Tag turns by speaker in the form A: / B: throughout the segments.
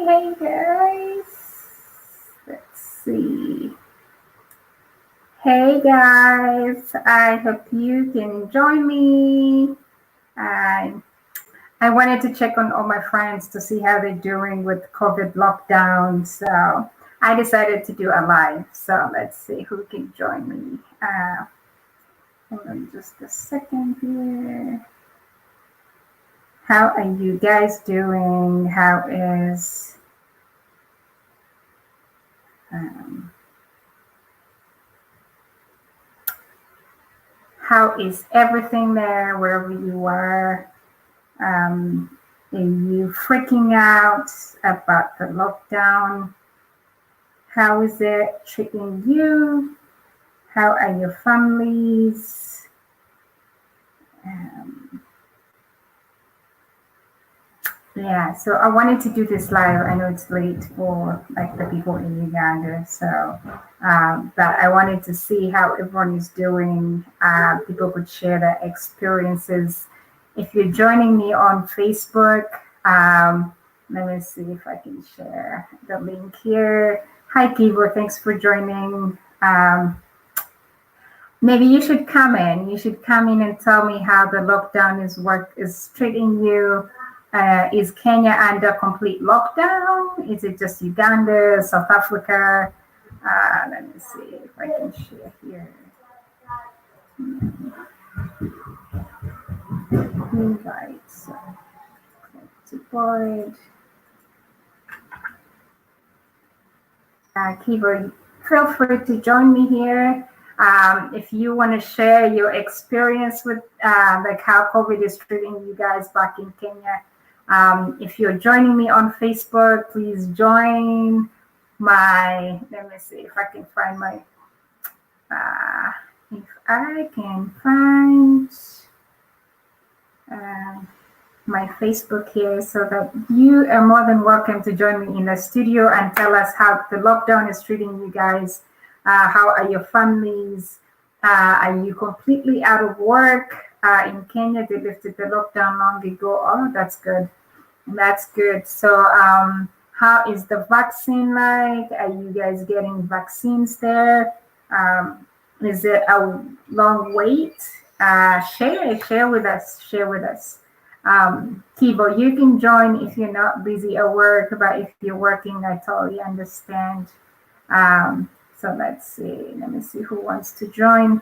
A: Hey guys. Let's see. Hey guys, I hope you can join me. I I wanted to check on all my friends to see how they're doing with COVID lockdown. So I decided to do a live. So let's see who can join me. Hold on just a second here. How are you guys doing? Um, how is everything there wherever you are? Are you freaking out about the lockdown? How is it treating you? How are your families? Um, yeah, so I wanted to do this live. I know it's late for like the people in Uganda, so but I wanted to see how everyone is doing. People could share their experiences. If you're joining me on Facebook, let me see if I can share the link here. Hi, Kibo. Thanks for joining. Maybe you should come in. You should come in and tell me how the lockdown is treating you. Is Kenya under complete lockdown? Is it just Uganda, South Africa? Let me see if I can share here. Invite. So, support. Keyboard, feel free to join me here. If you want to share your experience with like how COVID is treating you guys back in Kenya. If you're joining me on Facebook, please join my, let me see if I can find my, if I can find my Facebook here so that you are more than welcome to join me in the studio and tell us how the lockdown is treating you guys. How are your families? Are you completely out of work? In Kenya, they lifted the lockdown long ago. Oh, that's good. That's good. So, how is the vaccine like? Are you guys getting vaccines there? Is it a long wait? Share with us. Share with us. Kibo, you can join if you're not busy at work, but if you're working, I totally understand. So let's see. Let me see who wants to join.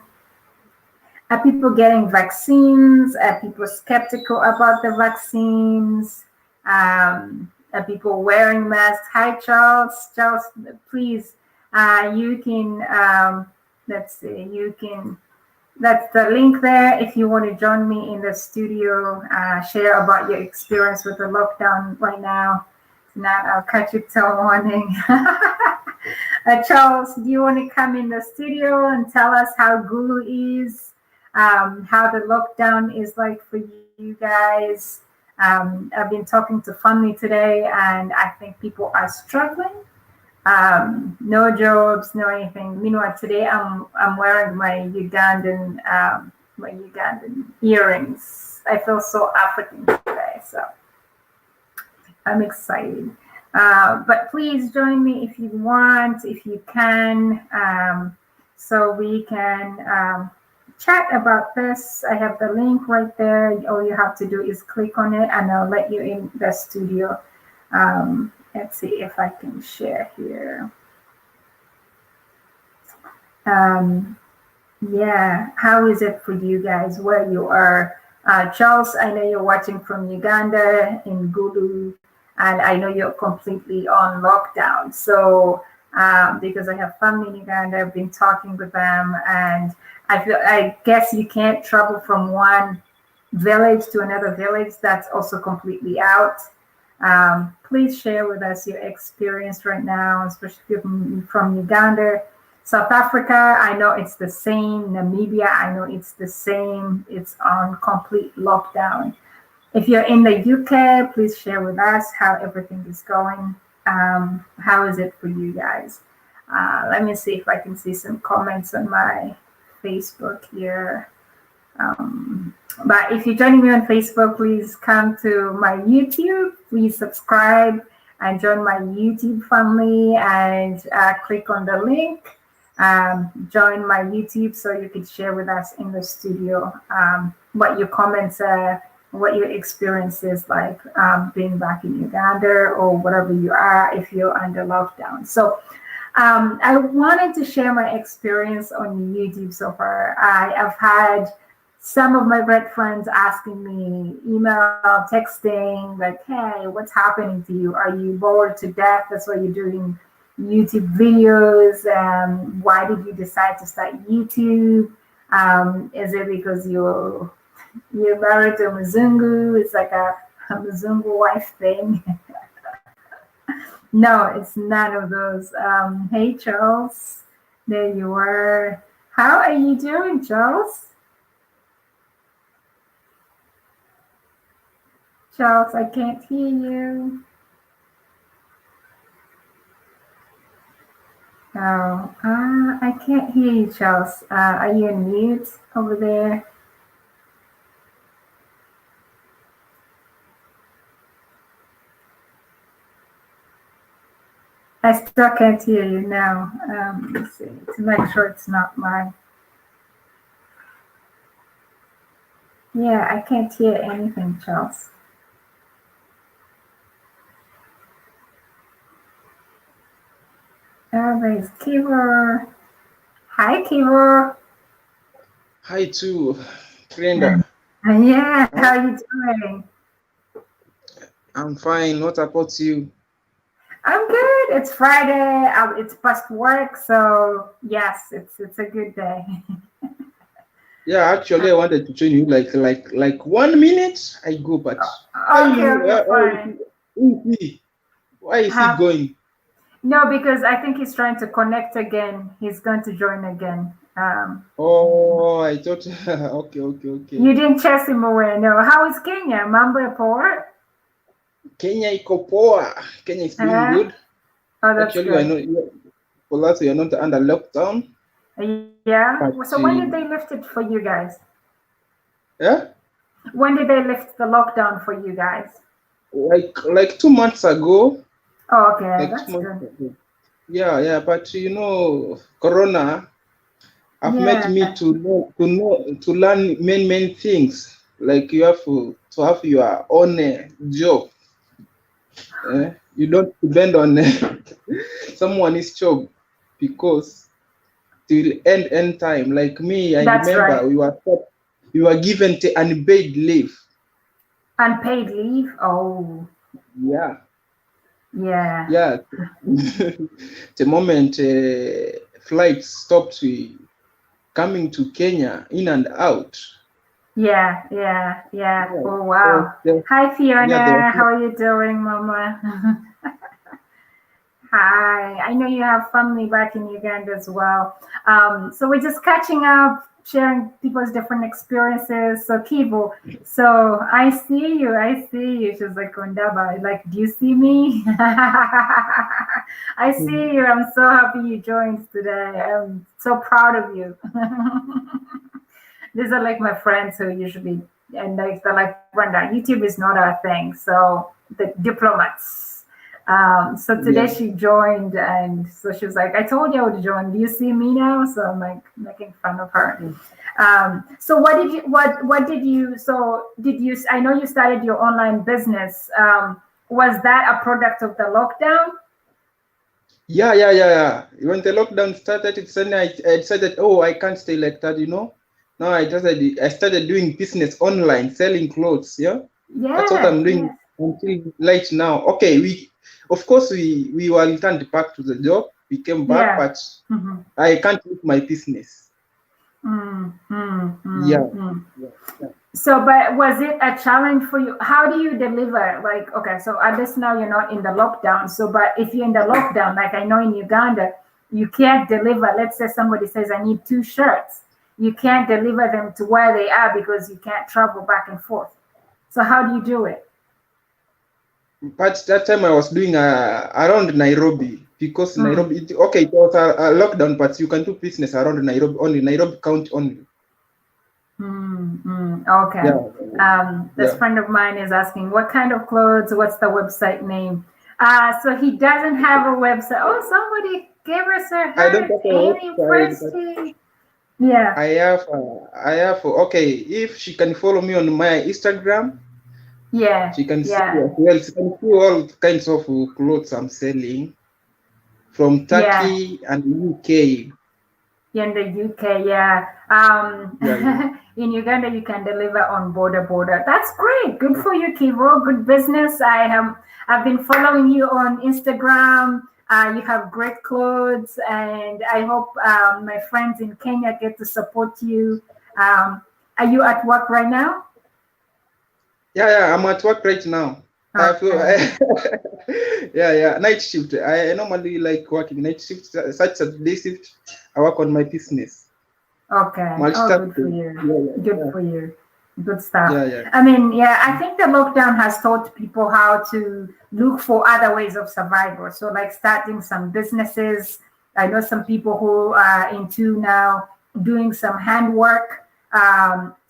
A: Are people getting vaccines? Are people skeptical about the vaccines? Are people wearing masks? Hi, Charles. Charles, please, you can, let's see, you can, that's the link there. If you want to join me in the studio, share about your experience with the lockdown right now. If not, I'll catch you till morning. Charles, do you want to come in the studio and tell us how Gulu is, how the lockdown is like for you guys? I've been talking to family today, and I think people are struggling. No jobs, no anything. Meanwhile, today I'm wearing my Ugandan earrings. I feel so African today, so I'm excited. But please join me if you want, if you can, so we can chat about this. I have the link right there. All you have to do is click on it, and I'll let you in the studio. Let's see if I can share here. Yeah, how is it for you guys where you are? Charles, I know you're watching from Uganda in Gulu, and I know you're completely on lockdown. So, because I have family in Uganda, I've been talking with them, and I guess you can't travel from one village to another village. That's also completely out. Please share with us your experience right now, especially from Uganda. South Africa, I know it's the same. Namibia, I know it's the same. It's on complete lockdown. If you're in the UK, please share with us how everything is going. How is it for you guys? Let me see if I can see some comments on my Facebook here. But if you're joining me on Facebook, please come to my YouTube. Please subscribe. and join my YouTube family and click on the link. Join my YouTube so you could share with us in the studio what your comments are, what your experience is like being back in Uganda or whatever you are if you're under lockdown. So I wanted to share my experience on YouTube so far. I have had some of my great friends asking me, email, texting, like, hey, what's happening to you? Are you bored to death? That's why you're doing YouTube videos. Why did you decide to start YouTube? Is it because you're married to a Mzungu? It's like a Mzungu wife thing. No, it's none of those. Hey, Charles, there you are. How are you doing, Charles? Charles, I can't hear you. Oh, I can't hear you, Charles. Are you on mute over there? I still can't hear you now. Let's see, to make sure it's not mine. Yeah, I can't hear anything, Charles. There's Kiva. Hi, Kiva.
B: Hi too, Brenda.
A: Yeah, how are you doing?
B: I'm fine. What about you?
A: I'm good. It's Friday. It's past work, so yes, it's a good day.
B: Yeah, actually, I wanted to join you like 1 minute ago, but
A: Okay, fine.
B: Why is he going?
A: No, because I think he's trying to connect again. He's going to join again.
B: Oh, I thought. Okay.
A: You didn't chase him away. No. How is Kenya? Mambo poor?
B: Kenya iko poa. Kenya is doing good.
A: Oh, that's
B: actually,
A: good.
B: I know for that you're not under lockdown.
A: Yeah. So when did they lift it for you guys?
B: Yeah.
A: When did they lift the lockdown for you guys?
B: Like 2 months ago.
A: Oh, okay,
B: like
A: that's good.
B: Yeah, but Corona have made me to learn many things. Like you have to have your own job. You don't depend on someone's job because till end time. Like me, I remember we were given unpaid leave.
A: Unpaid leave? Oh.
B: Yeah.
A: Yeah.
B: The moment flights stopped coming to Kenya in and out.
A: Yeah. Oh, wow. Hi, Fiona. How are you doing, Mama? Hi. I know you have family back in Uganda as well. So we're just catching up, sharing people's different experiences. So Kivo, so I see you. She's like, Kondaba, like, do you see me? I see you. I'm so happy you joined today. I'm so proud of you. These are like my friends who usually, and like, they're like, Brenda, YouTube is not our thing. So the diplomats. So today she joined, and so she was like, I told you I would join. Do you see me now? So I'm like making fun of her. So what did you, I know you started your online business. Was that a product of the lockdown?
B: Yeah. When the lockdown started, I decided, I can't stay like that, Now I started doing business online, selling clothes. That's what I'm doing until right now. Okay, we were returned back to the job. We came back, but I can't leave my business. Yeah.
A: So, but was it a challenge for you? How do you deliver? Like, okay, so at least now you're not in the lockdown. So, but if you're in the lockdown, like I know in Uganda, you can't deliver. Let's say somebody says, I need 2 shirts. You can't deliver them to where they are because you can't travel back and forth. So how do you do it?
B: But that time I was doing around Nairobi because Nairobi, it was a lockdown, but you can do business around Nairobi only, Nairobi County only.
A: Okay. This friend of mine is asking, what kind of clothes? What's the website name? So he doesn't have a website. Oh, somebody gave us a
B: I don't
A: heart.
B: have a
A: Amy
B: website, but
A: Presti. Yeah.
B: okay, if she can follow me on my Instagram,
A: Yeah.
B: she can see
A: Yeah.
B: as well. She can see all kinds of clothes I'm selling from
A: Yeah.
B: Turkey and UK.
A: In the UK, yeah.
B: Yeah, yeah.
A: In Uganda, you can deliver on border. That's great. Good for you, Kivo. Good business. I've been following you on Instagram. You have great clothes, and I hope my friends in Kenya get to support you. Are you at work right now?
B: Yeah, I'm at work right now. I feel,
A: Okay.
B: yeah, night shift. I normally like working night shift, such as day shift. I work on my business.
A: Okay. Oh, good for
B: Multitasking.
A: you. Good
B: Yeah,
A: for you. Good stuff.
B: yeah, yeah.
A: I mean, yeah, I think the lockdown has taught people how to look for other ways of survival. So, like starting some businesses. I know some people who are into now doing some handwork,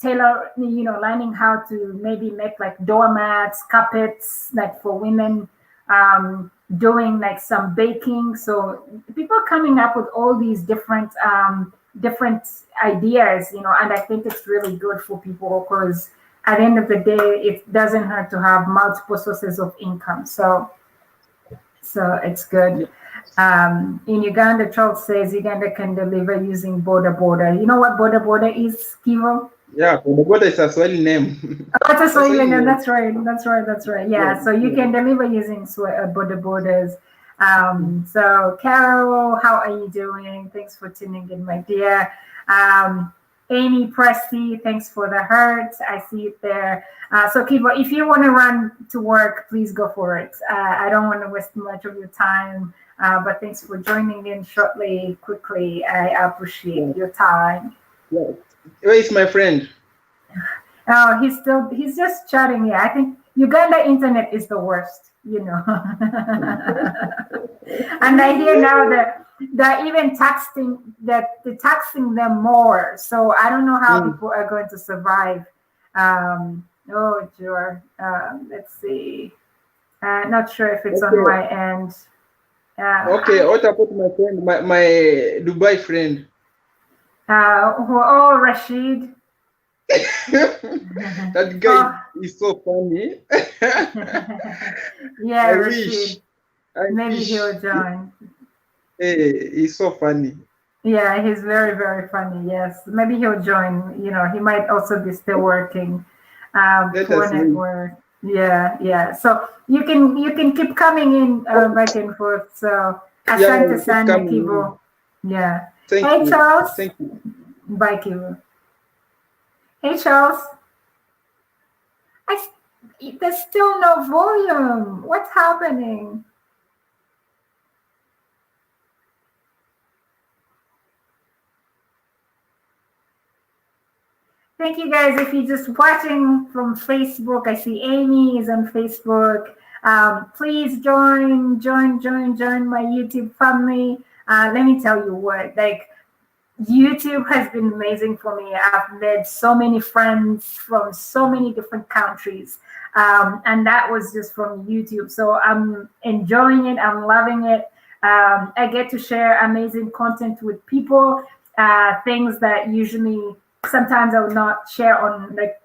A: learning how to maybe make like doormats, carpets, like for women, doing like some baking. So, people are coming up with all these different ideas, and I think it's really good for people because at the end of the day, it doesn't hurt to have multiple sources of income. So it's good.
B: Yeah,
A: In Uganda, Charles says Uganda can deliver using border. You know what border is, Kivo?
B: yeah. For the border is a Swahili name.
A: Oh, that's a
B: That's Swahili
A: Swahili name.
B: name.
A: That's right.
B: Yeah,
A: Yeah, so you
B: yeah.
A: can deliver using borders. So, Carol, how are you doing? Thanks for tuning in, my dear. Um, Amy Presti, thanks for the heart. I see it there. So, Kibo, if you want to run to work, please go for it. I don't want to waste much of your time, but thanks for joining in quickly. I appreciate
B: Yeah,
A: your time.
B: yeah. Where is my friend?
A: Oh, he's just chatting here. I think Uganda internet is the worst, And I hear now that they're even taxing them more. So I don't know how
B: Mm.
A: people are going to survive. Oh, sure. Let's see. Not sure if it's on
B: Okay,
A: my end.
B: okay. What about my friend, my Dubai friend?
A: Oh, Rashid.
B: That guy
A: Oh,
B: is so funny.
A: yeah,
B: I
A: Rashid.
B: wish, I
A: Maybe he'll
B: wish.
A: join.
B: Hey, he's so funny.
A: Yeah, he's very, very funny. Yes, maybe he'll join. He might also be still working.
B: Let
A: Poor
B: us wait.
A: network. Yeah, yeah. So you can keep coming in back and forth. So
B: Yeah,
A: asante
B: keep
A: sana
B: coming in.
A: Kibo. Yeah.
B: Thank
A: Hey
B: you.
A: Charles.
B: Thank you.
A: Bye Kibo. Hey Charles. There's still no volume. What's happening? Thank you guys. If you're just watching from Facebook, I see Amy is on Facebook. Please join my YouTube family. Let me tell you what, like YouTube has been amazing for me. I've made so many friends from so many different countries. And that was just from YouTube. So I'm enjoying it. I'm loving it. I get to share amazing content with people, things that usually sometimes I would not share on like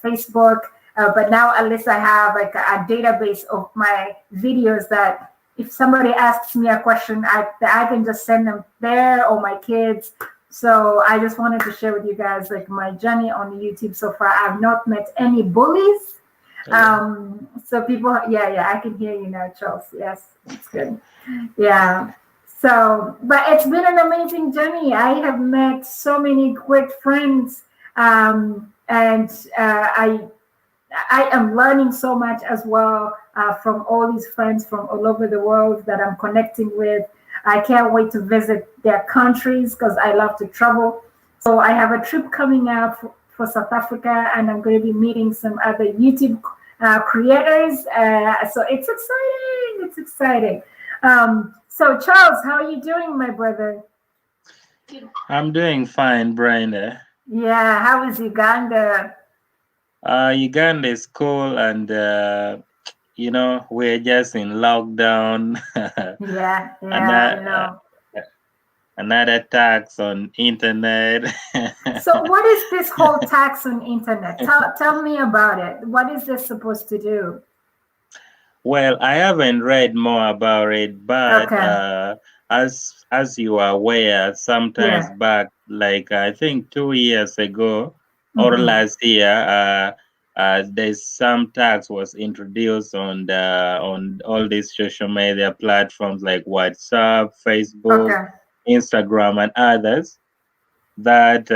A: Facebook. But now at least I have like a database of my videos that if somebody asks me a question, I can just send them there or my kids. So I just wanted to share with you guys like my journey on YouTube so far. I've not met any bullies. So people, yeah, I can hear you now, Charles. Yes, it's good. Yeah. So, but it's been an amazing journey. I have met so many great friends, and I am learning so much as well from all these friends from all over the world that I'm connecting with. I can't wait to visit their countries because I love to travel. So I have a trip coming up for South Africa, and I'm going to be meeting some other YouTube creators. So it's exciting. It's exciting. So Charles, how are you doing, my brother?
C: I'm doing fine, Brian.
A: Yeah, how is Uganda?
C: Uganda is cool, and you know, we're just in lockdown.
A: Yeah, I
C: another,
A: know.
C: another tax on internet.
A: So what is this whole tax on internet? Tell me about it. What is this supposed to do?
C: Well, I haven't read more about it, but
A: Okay.
C: as you are aware, sometimes
A: Yeah.
C: back, like I think 2 years ago or
A: Mm-hmm.
C: last year, there's some tax was introduced on all these social media platforms like WhatsApp, Facebook,
A: Okay.
C: Instagram, and others. That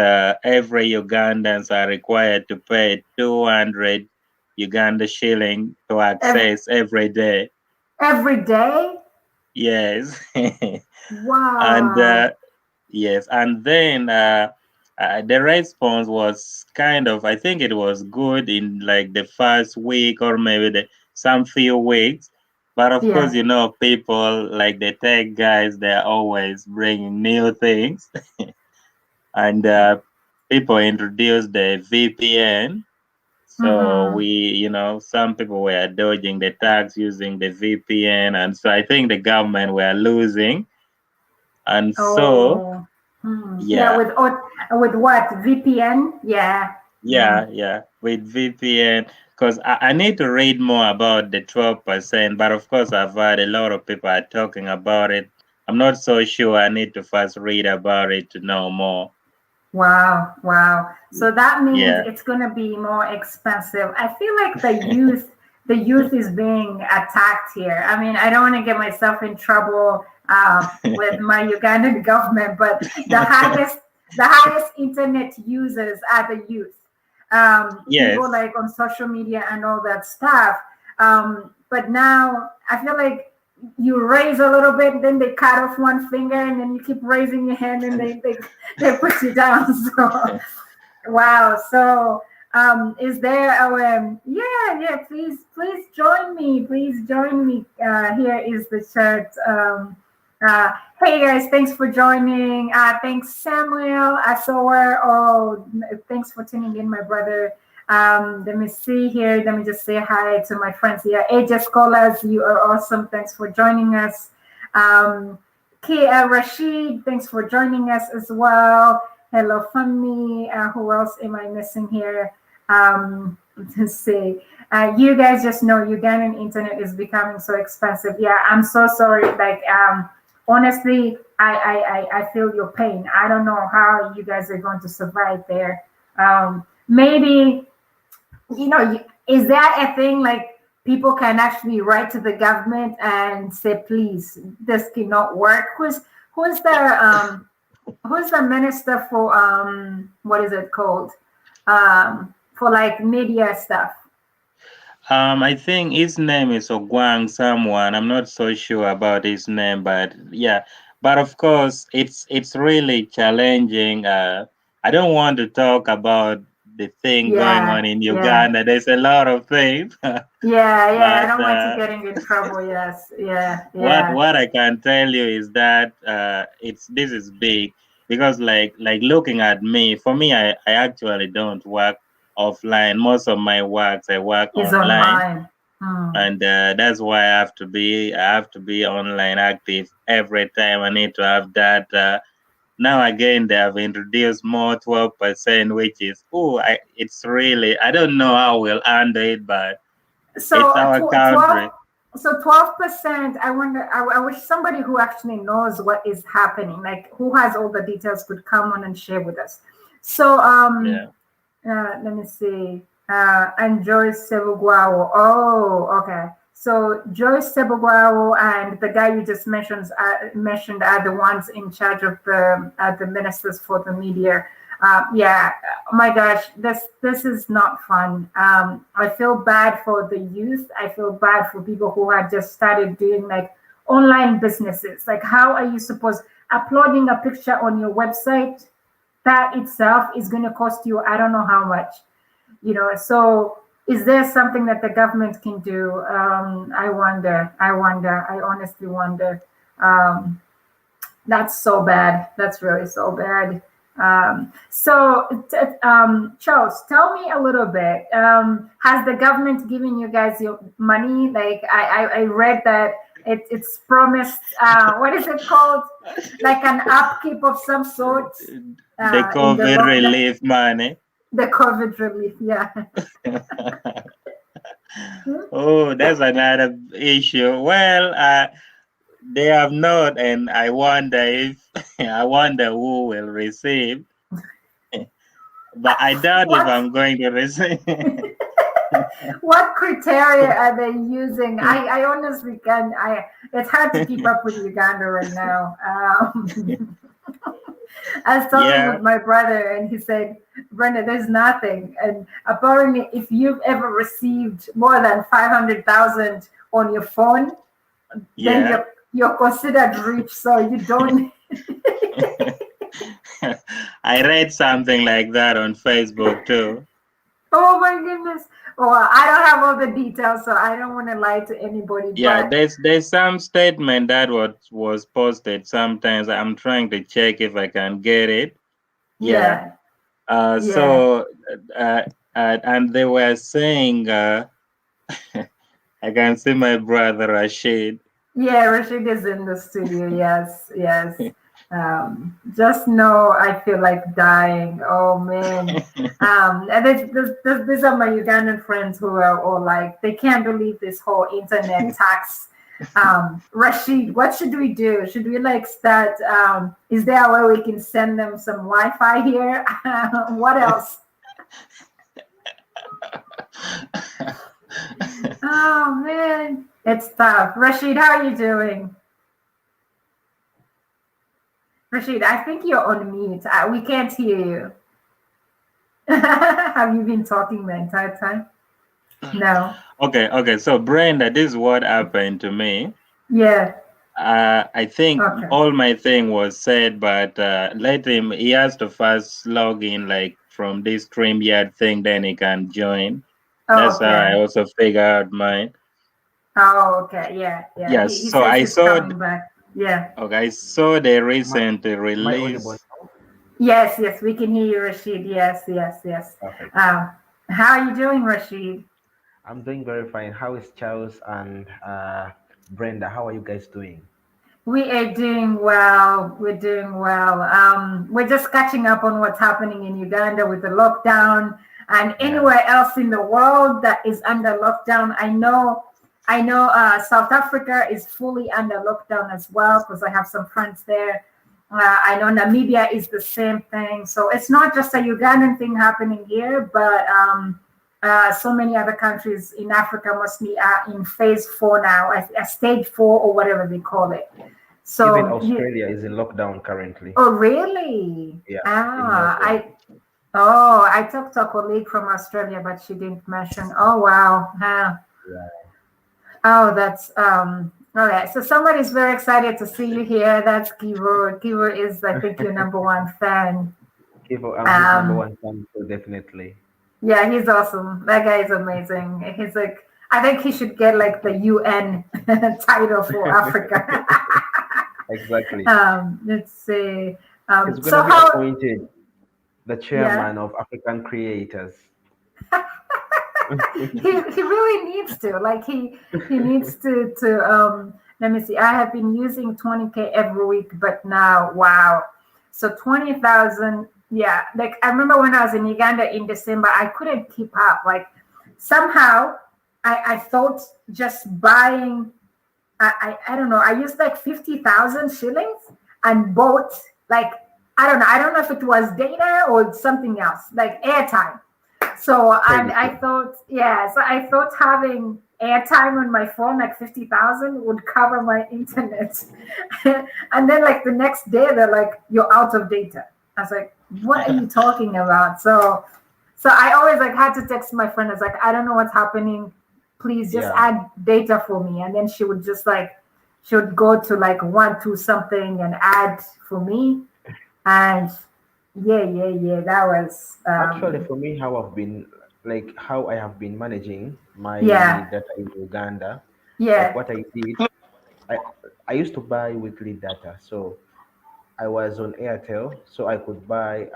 C: every Ugandans are required to pay 200 Uganda shilling to
A: Ev-
C: access every day.
A: every day?
C: Yes, and
A: Wow.
C: yes, and then the response was kind of, I think it was good in like the first week or maybe some few weeks. But of course,
A: Yeah.
C: you know, people like the tech guys, they're always bringing new things. And people introduced the VPN. So
A: Mm-hmm.
C: we, you know, some people were dodging the tax using the VPN, and so I think the government were losing. And so,
A: Oh. Hmm. Yeah,
C: yeah,
A: with what? VPN? Yeah. Mm.
C: yeah, with VPN, because I need to read more about the 12%, but of course, I've heard a lot of people are talking about it. I'm not so sure. I need to first read about it to know more.
A: Wow, wow. So that means
C: Yeah.
A: it's going to be more expensive. I feel like the youth is being attacked here. I mean, I don't want to get myself in trouble with my Ugandan government, but the highest internet users are the youth. People
C: Yes.
A: like on social media and all that stuff. But now I feel like you raise a little bit, then they cut off one finger, and then you keep raising your hand, and they put you down. So wow. So is there yeah, please join me. Please join me. Here is the chat. Hey guys, thanks for joining. Thanks Samuel Asower. Oh, thanks for tuning in, my brother. Let me see here. Let me just say hi to my friends here. AJ Scholars, you are awesome. Thanks for joining us. Kia Rashid, thanks for joining us as well. Hello, Funmi. Who else am I missing here? Let's see. You guys just know Ugandan internet is becoming so expensive. Yeah, I'm so sorry. Like, honestly, I feel your pain. I don't know how you guys are going to survive there. Maybe, is that a thing like people can actually write to the government and say, please, this cannot work? Who's the who's the minister for what is it called, for like media stuff?
C: I think his name is Ogwang someone. I'm not so sure about his name, but yeah. But of course, it's really challenging. I don't want to talk about the thing going
A: Yeah,
C: on in
A: yeah,
C: Uganda. There's a lot of things,
A: yeah, I
C: but
A: don't want you getting in trouble. Yes, yeah,
C: what
A: yeah.
C: what I can tell you is that it's this is big because like looking at me, for me, I actually don't work offline. Most of my works I work
A: Is
C: online,
A: online. Hmm.
C: and that's why I have to be online active every time. I need to have that. Now again, they have introduced more 12%, which is it's really, I don't know how we'll handle it, but it's
A: So
C: our
A: 12,
C: country.
A: so 12%. I wonder. I wish somebody who actually knows what is happening, like who has all the details, could come on and share with us. So
C: Yeah.
A: let me see. And Joyce Sebuguao. Oh, okay. So Joyce Sebuguao and the guy you just mentioned are the ones in charge of the ministers for the media. Yeah. Oh my gosh, this is not fun. I feel bad for the youth. I feel bad for people who had just started doing like online businesses. Like, how are you supposed uploading a picture on your website? That itself is going to cost you, I don't know how much. So is there something that the government can do? I honestly wonder. That's so bad. That's really so bad. Charles, tell me a little bit. Has the government given you guys your money? Like I read that it's promised. What is it called? Like an upkeep of some sort.
C: The
A: In
C: COVID relief money.
A: The COVID relief, yeah.
C: Oh, that's another issue. Well, they have not, and I wonder who will receive. But I doubt if I'm going to receive.
A: What criteria are they using? I honestly can. It's hard to keep up with Uganda right now. I was talking with my brother, and he said, "Brenda, there's nothing." And apparently, if you've ever received more than 500,000 on your phone, then you're considered rich. So you don't.
C: I read something like that on Facebook too.
A: Oh my goodness. Well, I don't have all the details, so I don't want to lie to anybody.
C: Yeah,
A: but
C: there's some statement that was posted. Sometimes I'm trying to check if I can get it. Yeah. So and they were saying I can see my brother Rashid.
A: Yeah, Rashid is in the studio. Yes. Just know I feel like dying. Oh man. And these are my Ugandan friends who are all like, they can't believe this whole internet tax. Rashid, what should we do? Should we like start? Is there a way we can send them some Wi-Fi here? What else? Oh man, it's tough. Rashid, how are you doing? Rashid, I think you're on mute. We can't hear you. Have you been talking the entire time? No.
C: Okay. So Brenda, this is what happened to me.
A: Yeah.
C: I think all my thing was said, but let him. He has to first log in, like from this StreamYard thing, then he can join. That's how I also figure out mine.
A: Oh, okay. Yeah.
C: Yes. So I saw.
A: Yeah.
C: Okay, I saw the recent release.
A: Yes, we can hear you, Rashid. Yes.
D: Perfect.
A: How are you doing, Rashid?
D: I'm doing very fine. How is Charles and Brenda? How are you guys doing?
A: We are doing well. We're doing well. We're just catching up on what's happening in Uganda with the lockdown and anywhere else in the world that is under lockdown. I know South Africa is fully under lockdown as well because I have some friends there. I know Namibia is the same thing. So it's not just a Ugandan thing happening here, but so many other countries in Africa mostly are in phase 4 now, a stage 4 or whatever they call it. So
D: even Australia is in lockdown currently.
A: Oh, really?
D: Yeah.
A: I talked to a colleague from Australia, but she didn't mention. Oh, wow.
D: Yeah.
A: Oh, that's all right. So somebody's very excited to see you here. That's Kivo. Kivo is, I think, your number one fan.
D: Kivo, I'm his number one fan, so definitely.
A: Yeah, he's awesome. That guy is amazing. He's like, I think he should get like the UN title for Africa.
D: Exactly.
A: Let's see.
D: He's going to be appointed the chairman of African creators.
A: he really needs to. Like he needs to let me see. I have been using 20K every week, but now wow. So 20,000. Yeah, like I remember when I was in Uganda in December, I couldn't keep up. Like somehow I thought just buying I don't know, I used like 50,000 shillings and bought like I don't know if it was data or something else, like airtime. So I thought having airtime on my phone, like 50,000, would cover my internet. And then like the next day, they're like, "You're out of data." I was like, "What are you talking about?" So I always like had to text my friend. I was like, "I don't know what's happening. Please just add data for me." And then she would just like, she would go to like 1, 2 something and add for me. And yeah. That was
D: actually for me how I have been managing my data in Uganda.
A: Yeah.
D: Like what I did, I used to buy weekly data. So I was on Airtel, so I could buy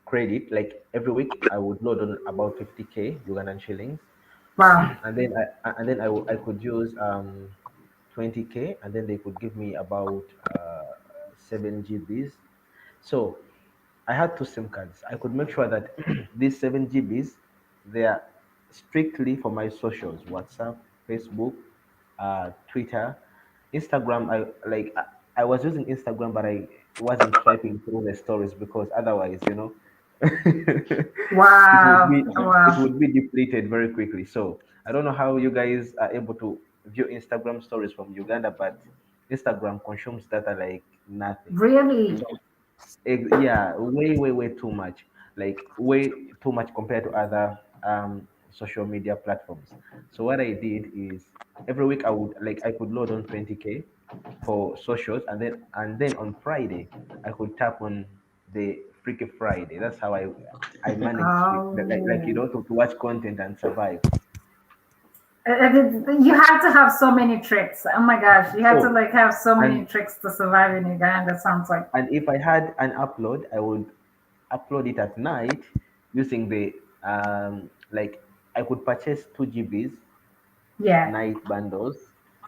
D: credit. Like every week, I would load on about 50K Ugandan shillings,
A: Wow.
D: I could use 20K, and then they could give me about 7 GBs. So I had two SIM cards. I could make sure that these 7 GBs, they are strictly for my socials: WhatsApp, Facebook, Twitter, Instagram. I was using Instagram, but I wasn't swiping through the stories because otherwise,
A: Wow.
D: it
A: Wow.
D: would be depleted very quickly. So I don't know how you guys are able to view Instagram stories from Uganda, but Instagram consumes data like nothing.
A: Really?
D: So yeah, way too much. Like way too much compared to other social media platforms. So what I did is every week I could load on 20K for socials, and then on Friday I could tap on the Freaky Friday. That's how I managed to,
A: Oh.
D: to watch content and survive.
A: You have to have so many tricks. Oh my gosh, you have to
D: Oh,
A: like have so many
D: and
A: tricks to survive in Uganda. Sounds like.
D: and if I had an upload, I would upload it at night using the like I could purchase 2 GBs
A: Yeah.
D: night bundles,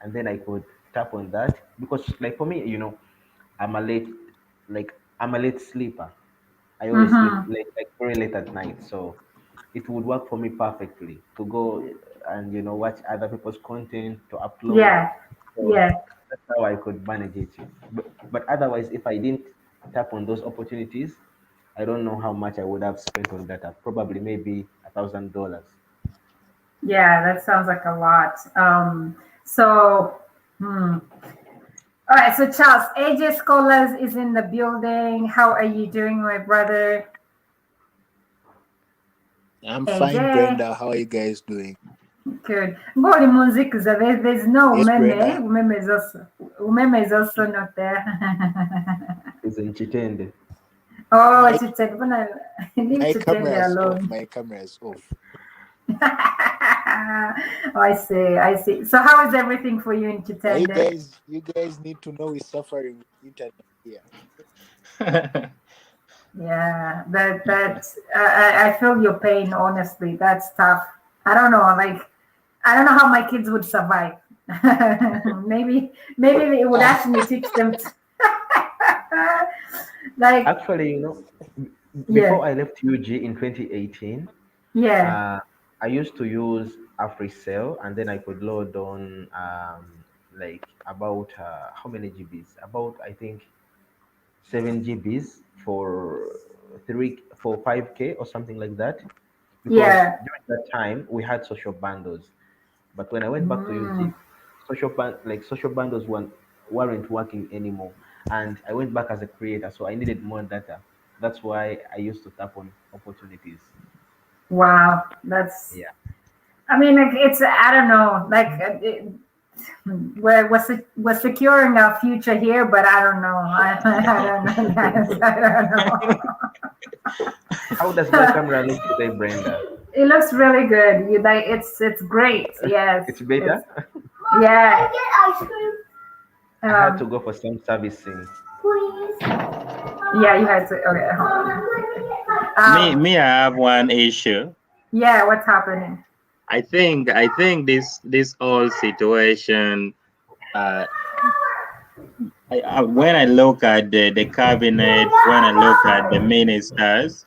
D: and then I could tap on that because, like, for me, I'm a late I'm a late sleeper. I always sleep
A: Mm-hmm.
D: late, like very late at night, so it would work for me perfectly to go and watch other people's content to upload.
A: Yeah.
D: So
A: Yeah.
D: that's how I could manage it. But otherwise, if I didn't tap on those opportunities, I don't know how much I would have spent on data. Probably maybe $1,000.
A: Yeah. That sounds like a lot. So. Hmm. All right. So Charles, AJ Scholars is in the building. How are you doing, my brother?
E: I'm fine,
A: AJ.
E: Brenda. How are you guys doing?
A: Good. Mboli munzikuza. There's no
E: Yes,
A: umeme.
E: Brenda.
A: Umeme is also not there.
D: Is in Chitende.
A: Oh,
E: My
A: Chitende. Leave
E: my
A: Chitende
E: camera is off.
A: alone.
E: My camera is off.
A: Oh, I see. I see. So, how is everything for you in
E: Yeah, you
A: Chitende?
E: guys, you guys need to know we're suffering with internet here.
A: Yeah, I feel your pain. Honestly, that's tough. I don't know. Like, I don't know how my kids would survive. Maybe it would actually teach them. Like,
D: Actually,
A: yeah,
D: before I left UG in 2018,
A: yeah,
D: uh, I used to use AfriCell, and then I could load on like about how many GBs? About, I think, 7 GBs for 5K or something like that. Because
A: yeah.
D: during that time we had social bundles, but when I went back to UG,
A: Mm,
D: social bundles weren't working anymore, and I went back as a creator, so I needed more data. That's why I used to tap on opportunities.
A: wow, that's.
D: Yeah.
A: I mean, like, it's. I don't know. Like, we're securing our future here, but I don't know. I don't know, guys. I don't
D: How does my
A: know.
D: camera look today, Brenda?
A: It looks really good. You like it's great. Yes,
D: It's
A: it's
D: better.
A: yeah.
D: I had to
A: Um,
D: go for some servicing.
A: yeah, you had to. Okay, hold on.
C: me, I have one issue.
A: Yeah, what's happening?
C: I think this whole situation. Uh, when I look at the cabinet, when I look at the ministers,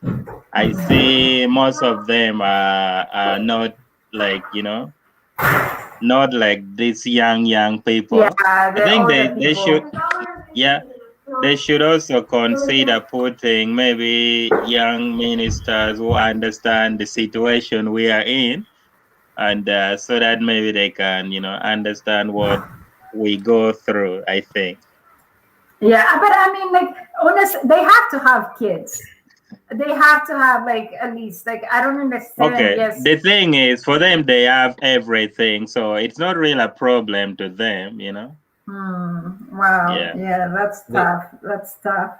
C: I see most of them are not like not like these young
A: Yeah,
C: people. I
A: the
C: think
A: older
C: they should,
A: people.
C: yeah, they should also consider putting maybe young ministers who understand the situation we are in, and so that maybe they can understand what we go through. I think.
A: Yeah, but I mean, like, honestly, they have to have kids. They have to have like at least like I don't understand.
C: Okay,
A: Yes.
C: the thing is, for them, they have everything, so it's not really a problem to them.
A: Wow.
C: Yeah.
A: Yeah, that's
D: They
A: tough. That's tough.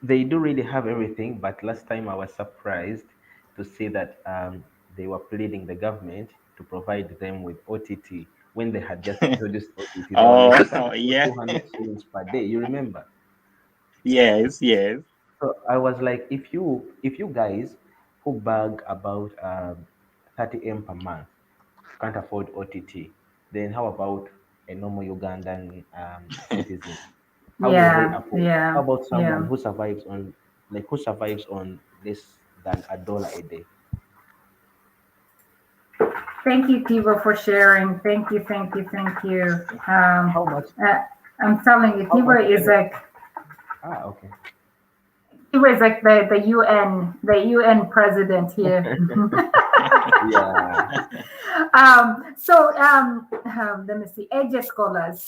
D: they do really have everything, but last time I was surprised to see that they were pleading the government to provide them with OTT, when they had just introduced OTT. They were like
C: Oh,
D: something for
C: yeah.
D: 200 shillings per day. You remember?
C: Yes, yes.
D: So I was like, if you guys who bag about 30M per month can't afford OTT, then how about a normal Ugandan citizen? How will they
A: Yeah,
D: afford? How
A: yeah,
D: about someone
A: yeah.
D: who survives on less than $1 a day?
A: Thank you, Tivo, for sharing. Thank you, thank you, thank you.
D: How much?
A: Uh, I'm telling you,
D: How much? Okay.
A: Tivo is like the UN president here.
D: Yeah.
A: Let me see, AJ Scholars.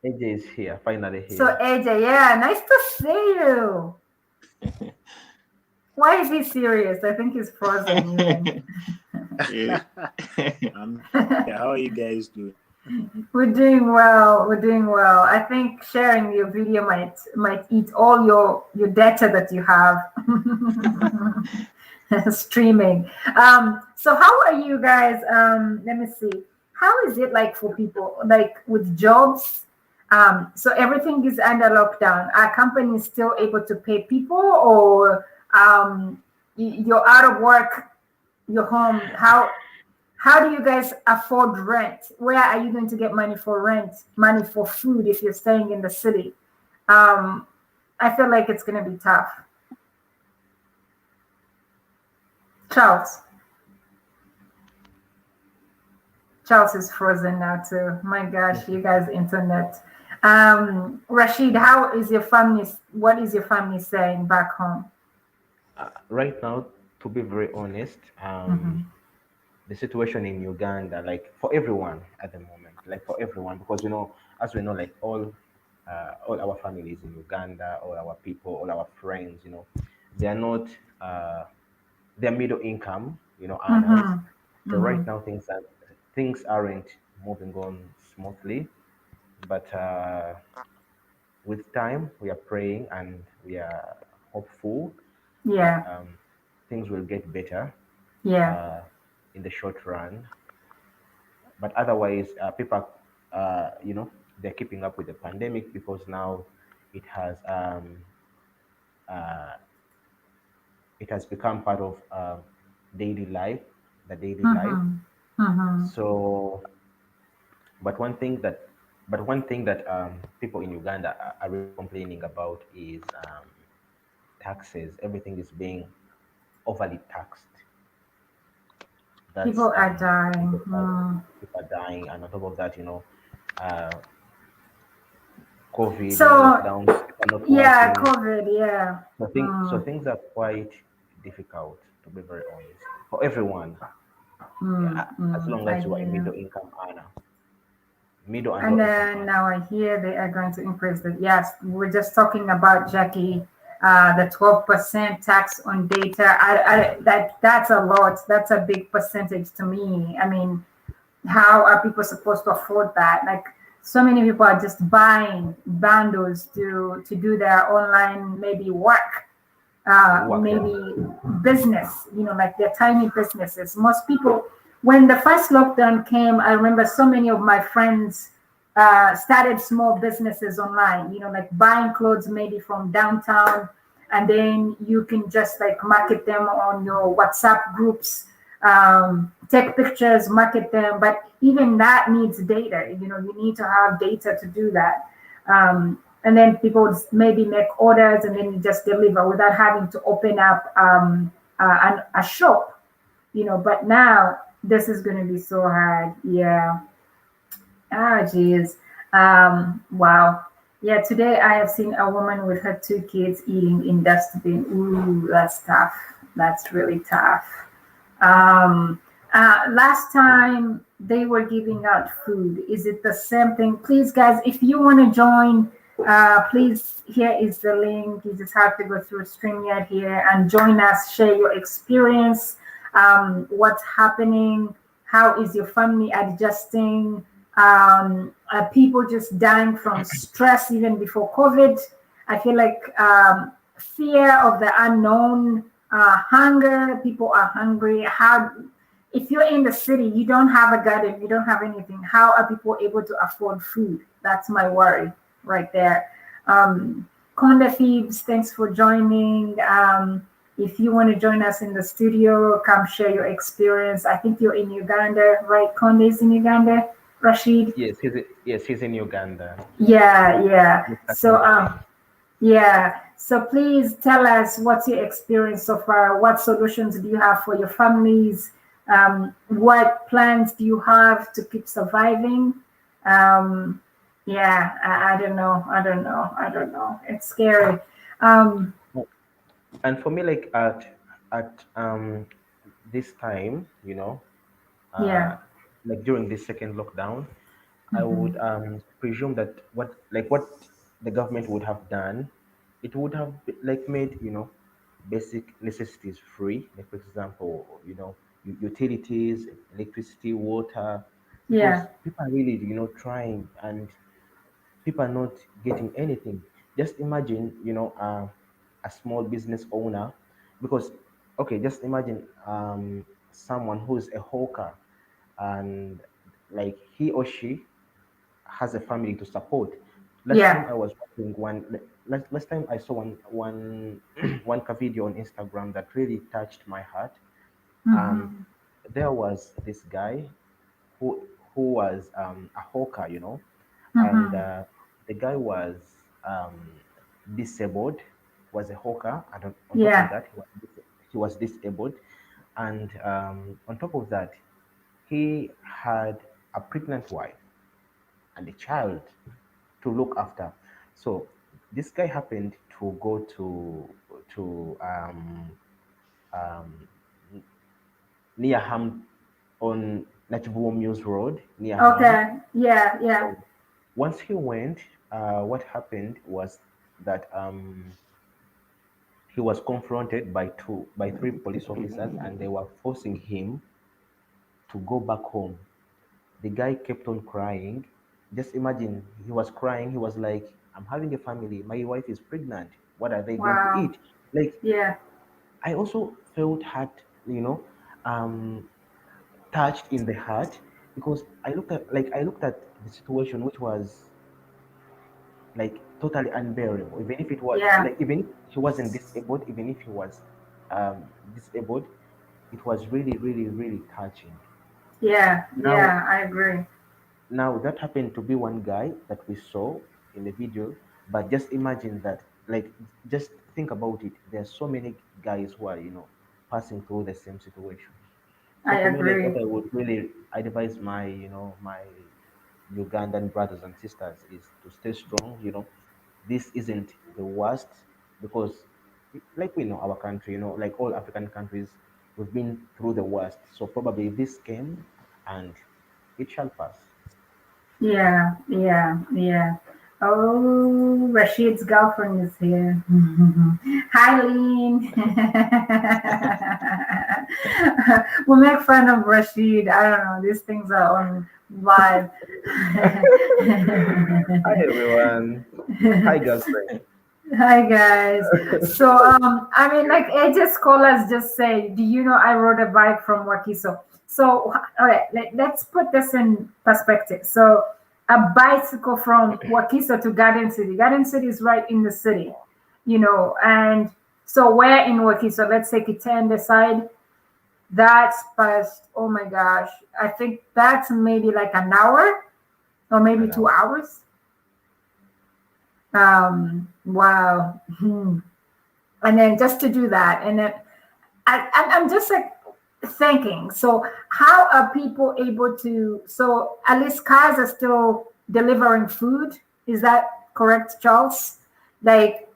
D: AJ is here, finally
A: So
D: here.
A: AJ, yeah, nice to see you. Why is he serious? I think he's frozen even.
C: Yeah.
E: Yeah, how are you guys doing?
A: We're doing well. We're doing well. I think sharing your video might eat all your data that you have streaming. So how are you guys? Let me see. How is it like for people like with jobs? So everything is under lockdown. Are companies still able to pay people, or you're out of work, you're home? How do you guys afford rent? Where are you going to get money for rent, money for food if you're staying in the city? Um, I feel like it's going to be tough. Charles. Charles is frozen now too. My gosh, you guys' internet. Rashid, how is your family? What is your family saying back home?
D: Right now, to be very honest, the situation in Uganda, like for everyone at the moment, like for everyone, because as we know, like all our families in Uganda, all our people, all our friends, they are not, uh, they're middle income, earners.
A: Mm-hmm.
D: So right
A: Mm-hmm.
D: now things aren't moving on smoothly, but with time we are praying and we are hopeful that
A: Yeah.
D: things will get better
A: Yeah.
D: uh, in the short run. But otherwise, people, they're keeping up with the pandemic because now it has um, uh, it has become part of daily life, the daily life.
A: Mm-hmm. Mm-hmm.
D: So, but one thing that, people in Uganda are really complaining about is taxes. Everything is being overly taxed. That's
A: People are
D: the
A: dying.
D: biggest part. People are dying, and on top of that, uh, COVID,
A: So
D: lockdowns, people are not
A: yeah,
D: working.
A: COVID. Yeah.
D: So things are quite difficult, to be very honest, for everyone. Yeah, as long
A: I
D: as you are a
A: hear you.
D: middle income earner, middle and
A: And
D: low income
A: then
D: earner.
A: now I hear they are going to increase the, yes, we're just talking about Jackie, the 12% tax on data. That's a lot. That's a big percentage to me. I mean, how are people supposed to afford that? Like so many people are just buying bundles to do their online maybe work,
D: Work, yeah.
A: maybe business, like they're tiny businesses. Most people, when the first lockdown came, I remember so many of my friends started small businesses online, like buying clothes maybe from downtown. And then you can just like market them on your WhatsApp groups, take pictures, market them. But even that needs data. You need to have data to do that. And then people would maybe make orders and then you just deliver without having to open up a shop. But now this is going to be so hard. Yeah. Ah, geez. Wow. Yeah, today I have seen a woman with her two kids eating in dustbin. Ooh, that's tough. That's really tough. Um, Last time they were giving out food. Is it the same thing? Please, guys, if you want to join, please, here is the link. You just have to go through StreamYard here and join us, share your experience, what's happening, how is your family adjusting, people just dying from stress even before COVID. I feel like fear of the unknown, hunger, people are hungry. How if you're in the city, you don't have a garden, you don't have anything. How are people able to afford food? That's my worry right there. Conda Thebes, thanks for joining. If you want to join us in the studio, come share your experience. I think you're in Uganda, right? Conda is in Uganda, Rashid?
D: Yes, he's in Uganda.
A: Yeah.
D: Mr.
A: So,
D: Conda.
A: yeah. So please tell us what's your experience so far. What solutions do you have for your families? What plans do you have to keep surviving? Yeah, I don't know. It's scary. Um,
D: And for me, like at this time,
A: yeah.
D: like during this second lockdown, I
A: Mhm.
D: would presume that what the government would have done, it would have like made basic necessities free. Like for example, utilities, electricity, water, because
A: Yeah.
D: people are really trying, and people are not getting anything. Just imagine, a small business owner, because okay, just imagine someone who's a hawker, and like he or she has a family to support. Last time
A: Yeah.
D: I was watching last time I saw one one video on Instagram that really touched my heart. Um,
A: Hmm.
D: there was this guy who was a hawker, and
A: Hmm.
D: the guy was um, disabled, was a hawker, and on top of
A: Yeah.
D: that, he was disabled, and on top of that, he had a pregnant wife and a child to look after. So this guy happened to go to um, near Ham on Nachivuo Mills Road near Ham.
A: Okay. Yeah.
D: So once he went, what happened was that he was confronted by three police officers, and they were forcing him to go back home. The guy kept on crying. Just imagine, he was crying. He was like, "I'm having a family. My wife is pregnant. What are they going to
A: Wow.
D: eat?" Like,
A: Yeah.
D: I also felt hurt, um, touched in the heart, because I looked at the situation, which was like totally unbearable. Even if it was
A: Yeah.
D: like, even if he wasn't disabled, even if he was disabled, it was really, really, really touching. Now,
A: I agree.
D: that happened to be one guy that we saw in the video, but just imagine that, like, just think about it. There are so many guys who are, passing through the same situation. So
A: I
D: for me, like, what
A: agree.
D: I would really advise my Ugandan brothers and sisters is to stay strong. This isn't the worst, because, like, we know our country, like all African countries, we've been through the worst. So probably this came, and it shall pass.
A: Yeah. Oh, Rashid's girlfriend is here. Hi, Lean. We'll make fun of Rashid. I don't know. These things are on live.
D: Hi everyone. Hi girlfriend.
A: Hi guys. So I mean, like AJ scholars just say, do you know I rode a bike from Wakiso? So okay, let's put this in perspective. So a bicycle from Wakiso to Garden City. Garden City is right in the city, and so we're in Wakiso. Let's take Kitende side. That's past, oh my gosh. I think that's maybe like an hour or maybe
D: And
A: two
D: now,
A: hours. Wow. And then just to do that, and then I'm just like thinking, so how are people able to, so at least cars are still delivering food, is that correct, Charles? Like,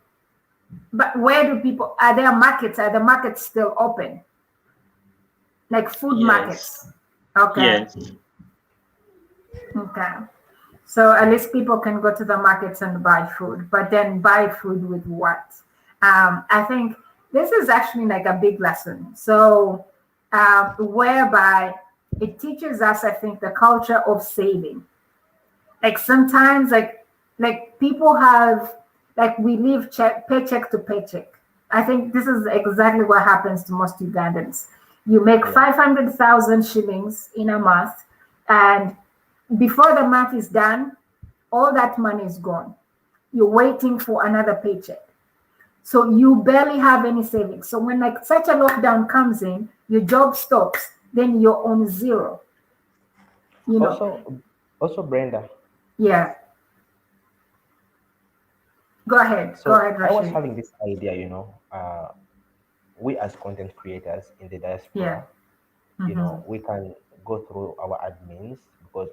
A: but where do people, are the markets still open, like food
C: Yes.
A: markets? Okay.
C: Yes.
A: Okay. So at least people can go to the markets and buy food, but then buy food with what? I think this is actually like a big lesson. So, whereby it teaches us, I think, the culture of saving. Like sometimes, like people have, like we live paycheck to paycheck. I think this is exactly what happens to most Ugandans. You make
D: Yeah.
A: 500,000 shillings in a month, and before the month is done, all that money is gone. You're waiting for another paycheck. So you barely have any savings. So when like such a lockdown comes in, your job stops, then you're on zero. You know,
D: Also, Brenda.
A: yeah. Go
D: So
A: ahead,
D: I was
A: Rashid.
D: having this idea, we as content creators in the
A: Yeah.
D: diaspora,
A: Mm-hmm.
D: we can go through our admins because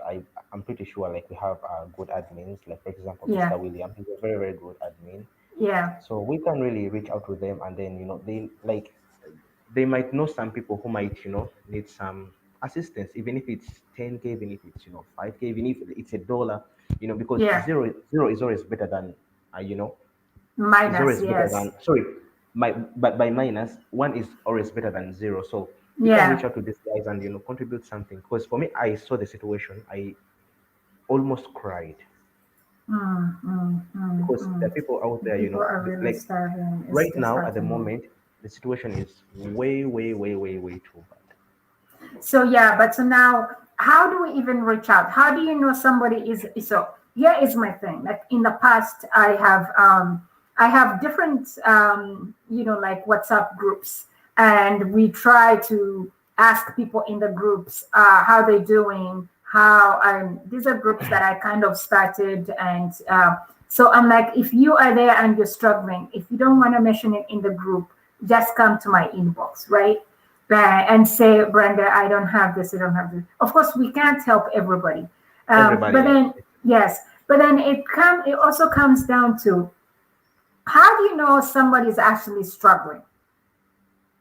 D: I'm pretty sure like we have good admins. Like for example,
A: Yeah.
D: Mr. William, he's a very very good admin.
A: Yeah.
D: So we can really reach out to them, and then they might know some people who might need some assistance, even if it's 10K, even if it's 5K, even if it's $1, because
A: Yeah.
D: zero is always better than is
A: Minus,
D: always better
A: yes.
D: than sorry but by minus one is always better than zero. So we can reach
A: Yeah.
D: out to these guys and contribute something, because for me, I saw the situation, I almost cried, because there are people out there,
A: People are really
D: like
A: starving. It's
D: right now at the
A: disheartening.
D: moment the situation is way way way way way too bad.
A: So yeah, but so now, how do we even reach out? How do you know somebody is so? Here is my thing. Like in the past, I have different like WhatsApp groups, and we try to ask people in the groups how they're doing. How these are groups that I kind of started, and so I'm like, if you are there and you're struggling, if you don't want to mention it in the group, just come to my inbox, right? And say, Brenda, I don't have this, I don't have this. Of course, we can't help everybody.
D: Everybody,
A: But
D: yeah.
A: then, yes, but then it also comes down to how do you know somebody's actually struggling?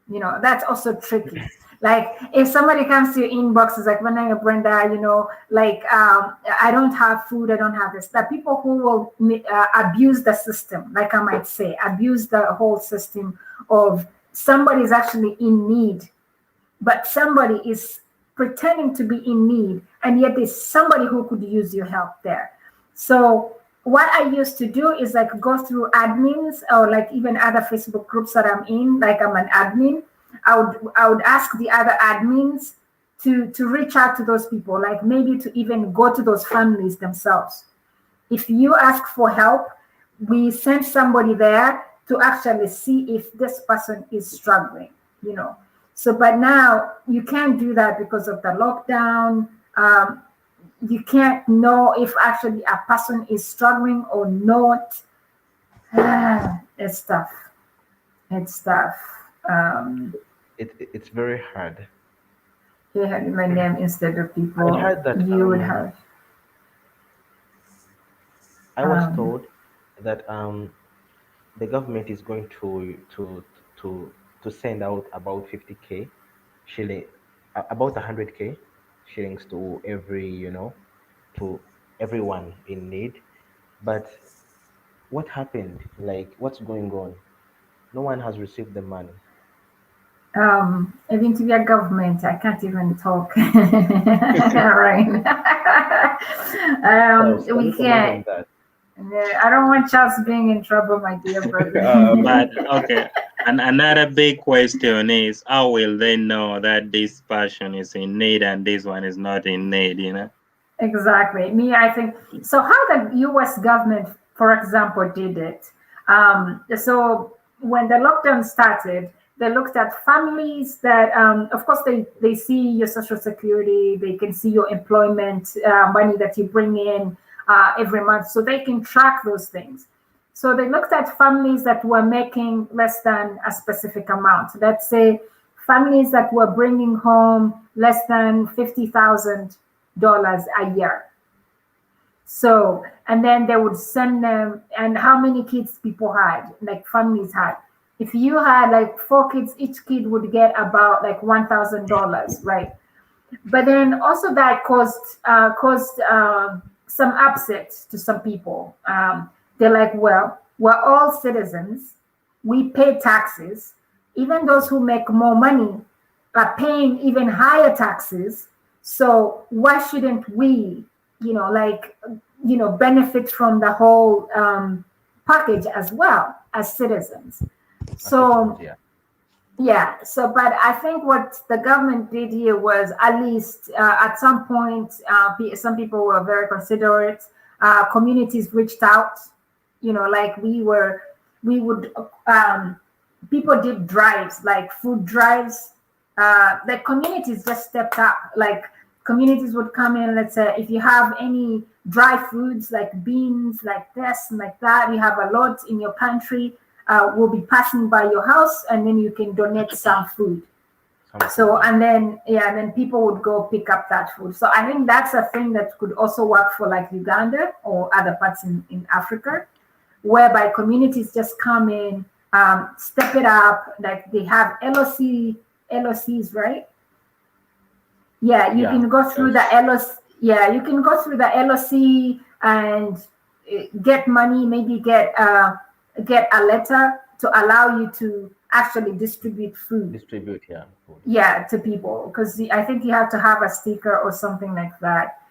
A: That's also tricky. Like if somebody comes to your inbox is like, Brenda, like I don't have food, I don't have this. That people who will abuse the system, like I might say, abuse the whole system of somebody's actually in need, but somebody is pretending to be in need, and yet there's somebody who could use your help there. So what I used to do is like go through admins or like even other Facebook groups that I'm in, like I'm an admin. I would ask the other admins to reach out to those people, like maybe to even go to those families themselves. If you ask for help, we send somebody there to actually see if this person is struggling, you know. So, but now you can't do that because of the lockdown. You can't know if actually a person is struggling or not. It's tough. It's tough.
D: It's very hard.
A: You had my name instead of people.
D: I heard that
A: You would have.
D: I was
A: Um,
D: told that the government is going to to send out about 50K shilling, about 100K shillings to to everyone in need. But what happened? Like, what's going on? No one has received the money.
A: Even to be a government, I can't even talk. Right.
D: So can
A: We
D: you comment
A: can't.
D: on that?
A: I don't want Charles being in trouble, my dear brother.
C: But okay, and another big question is how will they know that this person is in need and this one is not in need?
A: Exactly. Me, I think so. How the U.S. government, for example, did it. So when the lockdown started, they looked at families that, of course, they see your social security, they can see your employment money that you bring in every month, so they can track those things. So they looked at families that were making less than a specific amount. Let's say families that were bringing home less than $50,000 a year. So, and then they would send them, and how many kids people had, like families had. If you had like 4 kids, each kid would get about like $1,000, right? But then also that caused some upset to some people. They're like, well, we're all citizens, we pay taxes. Even those who make more money are paying even higher taxes. So why shouldn't we, benefit from the whole package as well as citizens?
D: Assistance,
A: So
D: yeah.
A: Yeah, so but I think what the government did here was at least at some point, some people were very considerate. Communities reached out, like we would, people did drives, like food drives. The communities just stepped up. Like communities would come in, let's say, if you have any dry foods like beans, like this and like that, you have a lot in your pantry, will be passing by your house, and then you can donate some food. So, and then, yeah, and then people would go pick up that food. So I think that's a thing that could also work for like Uganda or other parts in Africa, whereby communities just come in, step it up. Like they have LOCs, right? Yeah, you can go through the LOC. Yeah, you can go through the LOC and get money, maybe get a letter to allow you to actually distribute food.
D: Food.
A: Yeah, to people, because I think you have to have a sticker or something like that.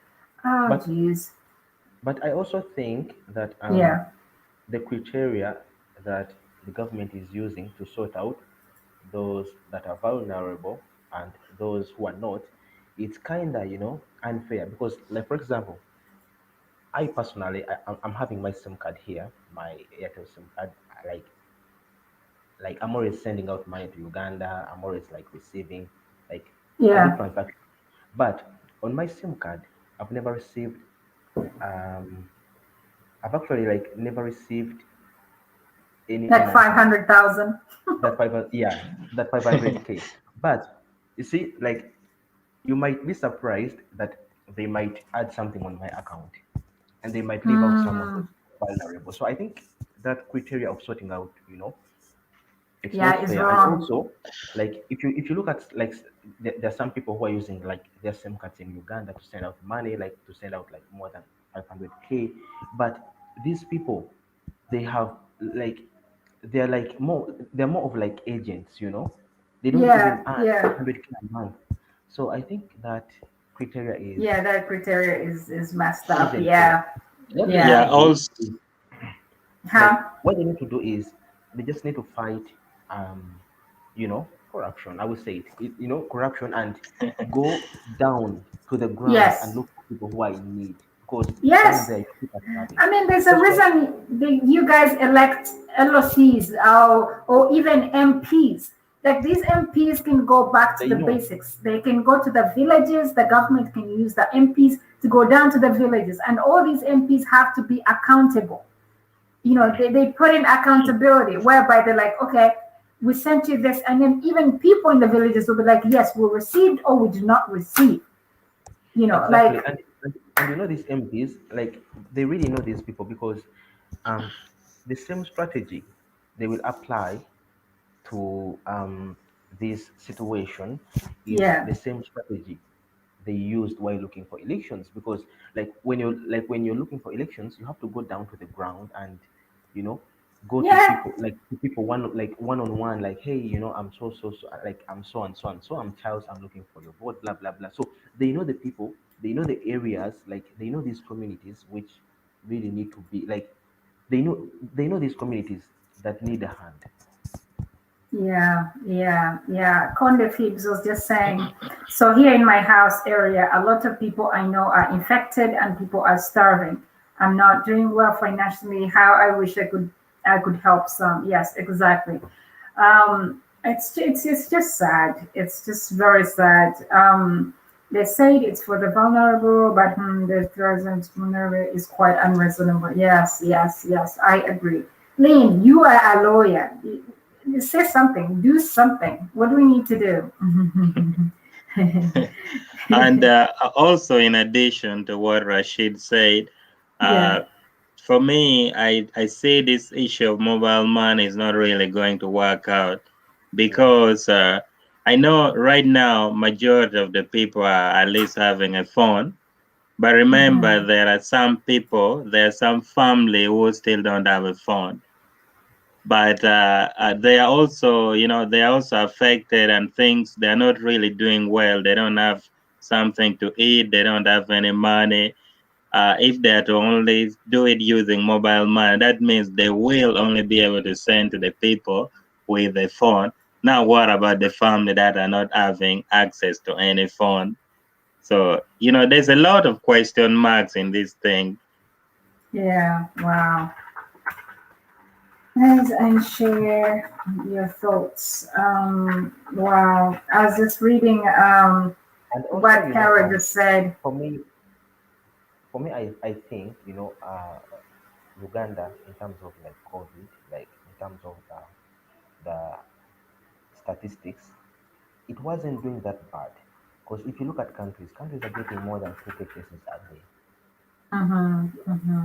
A: Oh, geez.
D: But I also think that
A: Yeah.
D: the criteria that the government is using to sort out those that are vulnerable and those who are not, it's kind of unfair, because, like, for example, I personally, I'm having my SIM card here, my Airtel SIM card. Like I'm always sending out money to Uganda. I'm always like receiving, like, I do
A: Yeah.
D: transactions. But on my SIM card, I've never received. Um, I've actually like never received any
A: Like
D: amount of
A: 500,000.
D: that 500. Yeah, that 500K. But you see, like, you might be surprised that they might add something on my account, and they might leave out someone who's vulnerable. So I think that criteria of sorting out, it's
A: Yeah,
D: not
A: it's
D: fair. And
A: wrong.
D: also, like, if you look at, like, there are some people who are using like their SIM cards in Uganda to send out money, like to send out like more than 500K. But these people, they have like they're more of like agents. They don't even
A: Yeah,
D: earn
A: yeah.
D: 100K a month. So I think that criteria
A: Yeah, that criteria is messed up.
D: isn't fair.
A: Yeah.
D: What they need
C: Yeah,
D: to
A: Yeah.
D: do
C: also
D: is, like,
A: Huh?
D: what they need to do is they just need to fight corruption. I would say corruption, and go down to the ground and
A: Yes.
D: look for people who are in need, because down
A: Yes.
D: there people are starving.
A: I mean, there's a
D: Just like,
A: reason you guys elect LOCs or even MPs. Like these MPs can go back to
D: they
A: the
D: know.
A: basics. They can go to the villages. The government can use the MPs to go down to the villages. And all these MPs have to be accountable. They put in accountability whereby they're like, okay, we sent you this. And then even people in the villages will be like, yes, we received or we did not receive.
D: Exactly.
A: Like,
D: And these MPs, like, they really know these people, because um the same strategy they will apply to this situation is
A: yeah.
D: the same strategy they used while looking for elections. Because, when you're looking for elections, you have to go down to the ground and you know go to
A: Yeah.
D: people, like, one on one, like, hey, I'm so, like, I'm so and so and so, I'm Charles, I'm looking for your vote, blah blah blah. So they know the people, they know the areas, like, they know these communities which really need to be, like, they know these communities that need a hand.
A: Yeah. Conde Phoebs was just saying, so here in my house area, a lot of people I know are infected and people are starving. I'm not doing well financially. How I wish I could help some. Yes, exactly. It's just sad. It's just very sad. They say it's for the vulnerable, but the present vulnerable is quite unreasonable. Yes. I agree. Lynn, you are a lawyer. Say something. Do something. What do we need to do?
C: and also, in addition to what Rashid said,
A: Yeah.
C: for me, I see this issue of mobile money is not really going to work out, because I know right now majority of the people are at least having a phone. But remember,
A: Mhm.
C: there are some family who still don't have a phone. But they are also, they are also affected, and things, they're not really doing well. They don't have something to eat. They don't have any money. If they are to only do it using mobile money, that means they will only be able to send to the people with a phone. Now, what about the family that are not having access to any phone? So, there's a lot of question marks in this thing.
A: Yeah, wow. Guys, and share your thoughts. Wow, I was just reading
D: And also,
A: what Kara just said.
D: for me, I think, Uganda, in terms of like COVID, like in terms of the statistics, it wasn't doing that bad. Because if you look at countries are getting more than 2K cases a day.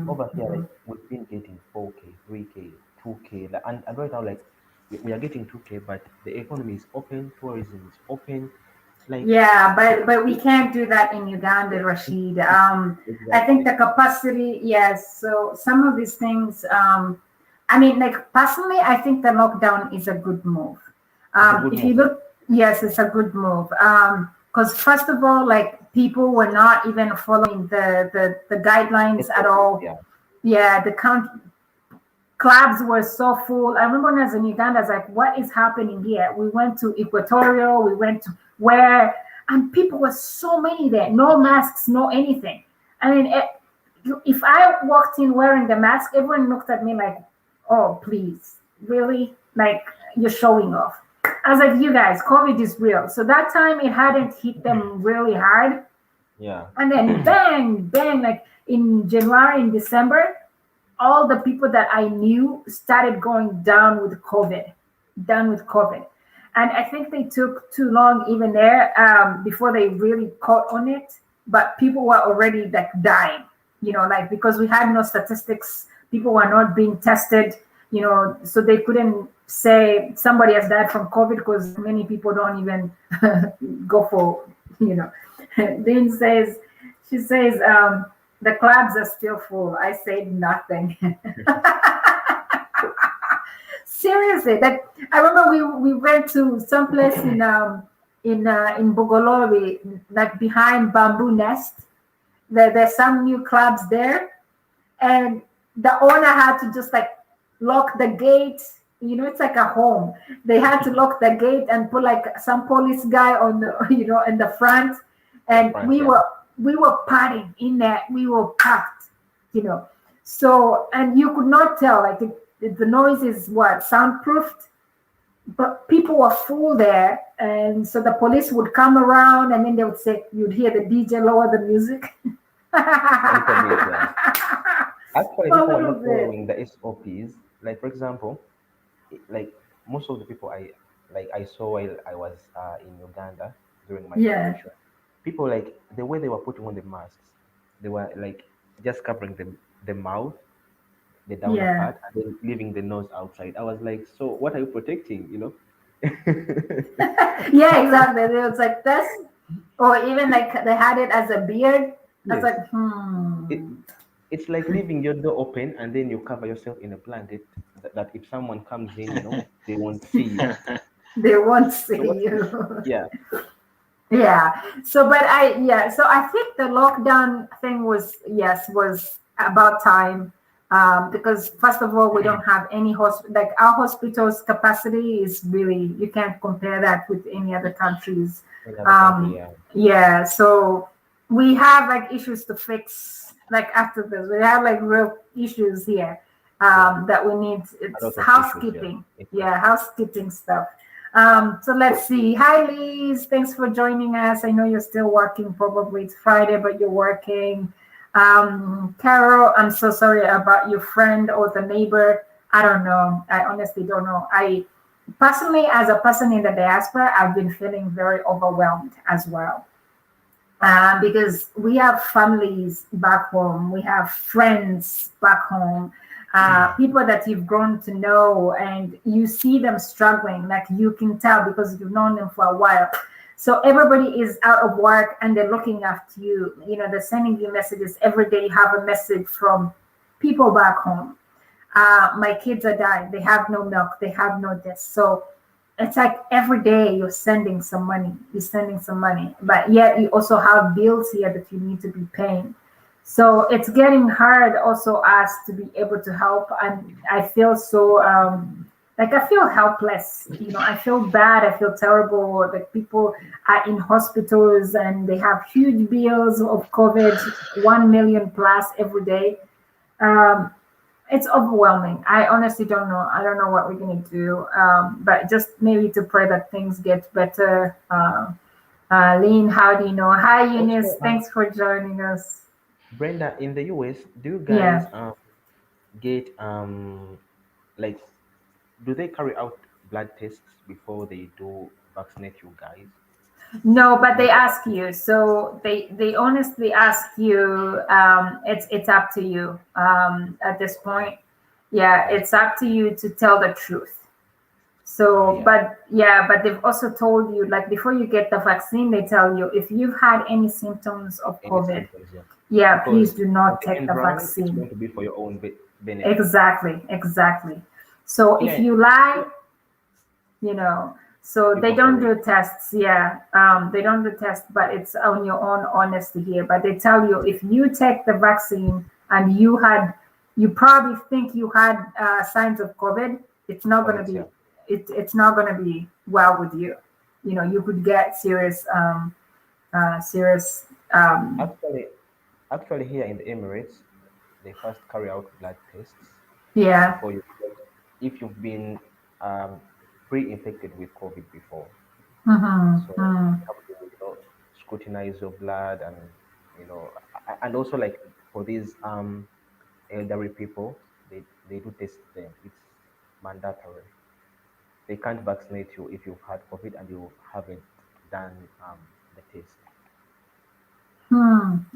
D: Over here, like we've been getting 4K, 3K, 2K, and right now, like we are getting 2K, but the economy is open, tourism is open, like
A: Yeah, but we can't do that in Uganda, Rashid. I think
D: exactly.
A: the capacity, yes. So some of these things, I mean, like personally, I think the lockdown is a good move.
D: It's a good
A: If you
D: move, yeah.
A: look, yes, it's a good move. Because first of all, like people were not even following the guidelines at
D: SOPs,
A: all.
D: yeah.
A: Yeah, the count clubs were so full. I remember when I was in Uganda, I was like, what is happening here? We went to Equatorial, we went to where, and people were so many there, no masks, no anything. I mean, if I walked in wearing the mask, everyone looked at me like, oh, please, really? Like, you're showing off. I was like, you guys, COVID is real. So that time it hadn't hit them really hard.
D: Yeah.
A: And then bang, bang, like in January, in December, all the people that I knew started going down with COVID, down with COVID. And I think they took too long even there before they really caught on it. But people were already like dying, like because we had no statistics, people were not being tested, so they couldn't say somebody has died from COVID because many people don't even go for, Dean says, she says, the clubs are still full. I said nothing. Seriously, like I remember we went to some place in Bogolori, like behind Bamboo Nest. There's some new clubs there, and the owner had to just like lock the gate. It's like a home. They had to lock the gate and put like some police guy on the in the front, and
D: Front,
A: we
D: yeah.
A: were partying in there. We were packed, So, and you could not tell like the noise is what soundproofed, but people were full there, and so the police would come around, and then they would say you'd hear the DJ lower the music.
D: A little bit, yeah. Actually,
A: A
D: people are
A: little
D: not
A: bit.
D: following the SOPs. Like for example, like most of the people I saw while I was in Uganda during my
A: Yeah,
D: vacation, people like the way they were putting on the masks, they were like just covering the mouth, the downer
A: yeah.
D: part, and then leaving the nose outside. I was like, so what are you protecting?
A: Yeah, exactly. It was like this, or even like they had it as a beard. I was
D: Yes.
A: like,
D: It, it's like leaving your door open and then you cover yourself in a blanket that if someone comes in, they won't see you.
A: they won't
D: So
A: see
D: what?
A: you.
D: Yeah,
A: Yeah. So, yeah. So I think the lockdown thing was about time. Because first of all, we don't have any like our hospitals capacity is really, you can't compare that with any other countries.
D: in other country,
A: Um,
D: yeah,
A: yeah. So we have like issues to fix. Like after this, we have like real issues here
D: yeah,
A: that we need.
D: a lot
A: It's
D: of issues, yeah,
A: housekeeping. Yeah,
D: exactly.
A: housekeeping stuff. So let's see. Hi, Liz. Thanks for joining us. I know you're still working. Probably it's Friday, but you're working. Carol, I'm so sorry about your friend or the neighbor. I don't know. I honestly don't know. I personally, as a person in the diaspora, I've been feeling very overwhelmed as well. Because we have families back home, we have friends back home, people that you've grown to know, and you see them struggling, like you can tell because you've known them for a while. So everybody is out of work and they're looking after you. They're sending you messages every day. You have a message from people back home. My kids are dying. They have no milk. They have no this. So it's like every day you're sending some money. You're sending some money, but yet you also have bills here that you need to be paying. So it's getting hard also us to be able to help. And I feel so like I feel helpless. I feel bad. I feel terrible. Like people are in hospitals and they have huge bills of COVID, 1 million plus every day. Um, it's overwhelming. I honestly don't know. I don't know what we're gonna do. But just maybe to pray that things get better. Lynn, how do you know? Hi, Eunice.
D: Also,
A: Thanks for joining us.
D: Brenda, in the US, do you guys
A: Yeah.
D: get like do they carry out blood tests before they do vaccinate you guys?
A: No, but they
D: Like,
A: ask you. So they honestly ask you. It's up to you. At this point, yeah,
D: that's
A: it's up to you to tell the truth. So,
D: yeah,
A: but yeah, but they've also told you, like before you get the vaccine, they tell you if you've had any symptoms of
D: any
A: COVID,
D: symptoms, yeah.
A: yeah, please
D: Because
A: do
D: in
A: not
D: the
A: take
D: end
A: the
D: run, it's
A: vaccine.
D: going to be for your own benefit.
A: Exactly, exactly. So if
D: Yeah,
A: you lie, you know, so
D: you
A: they
D: go for
A: don't
D: it.
A: do tests. Yeah, they don't do tests, but it's on your own honesty here. But they tell you if you take the vaccine and you probably think you had signs of COVID, it's not going to
D: COVID,
A: be,
D: yeah.
A: it's not going to be well with you. You could get serious.
D: Actually, actually, here in the Emirates, they first carry out blood tests
A: Yeah.
D: before you get, if you've been um, pre-infected with COVID before. So
A: Mm-hmm.
D: they have to, scrutinize your blood and and also like for these elderly people, they do test them. It's mandatory. They can't vaccinate you if you've had COVID and you haven't done the test.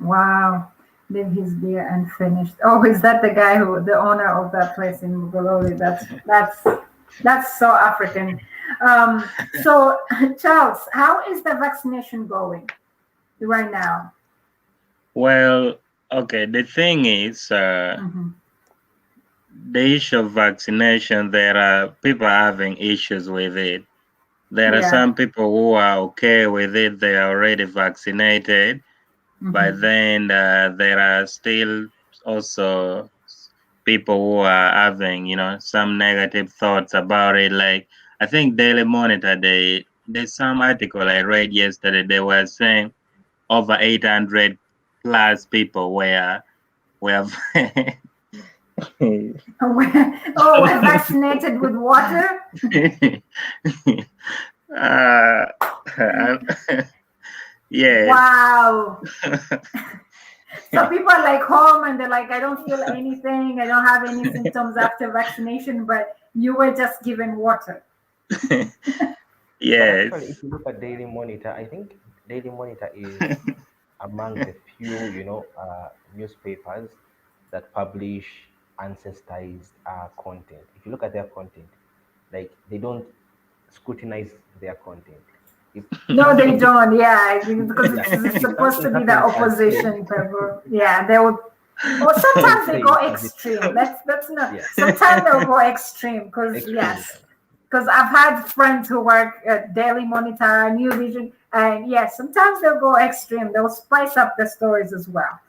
A: Wow. Leave his beer unfinished. Oh, is that the guy the owner of that place in Mugololi? That's so African. So Charles, how is the vaccination going right now?
C: Well, okay, the thing is,
A: Hmm.
C: the issue of vaccination, there are people having issues with it. There are
A: Yeah.
C: some people who are okay with it, they are already vaccinated, but
A: Hmm.
C: then there are still also people who are having, some negative thoughts about it. Like, I think Daily Monitor, there's some article I read yesterday, they were saying over 800 plus people were
A: Oh, we're vaccinated with water.
C: uh, yes.
A: Wow. So people are like home and they're like, I don't feel anything. I don't have any symptoms after vaccination, but you were just given water.
D: But actually,
C: Yes.
D: if you look at Daily Monitor, I think Daily Monitor is among the few, newspapers that publish ancestized content. If you look at their content, like they don't scrutinize their content. If
A: No, they
D: something,
A: don't. Yeah, because
D: yeah,
A: it's
D: if
A: supposed
D: something
A: to be the
D: happens as said,
A: opposition paper. Yeah, they would. Or
D: they will
A: sometimes they
D: say
A: go
D: it as it,
A: extreme. Let's not.
D: yeah,
A: Sometimes they'll go extreme because
D: extreme.
A: yes, because I've had friends who work at Daily Monitor, New Vision, and yes, sometimes they'll go extreme. They'll spice up the stories as well.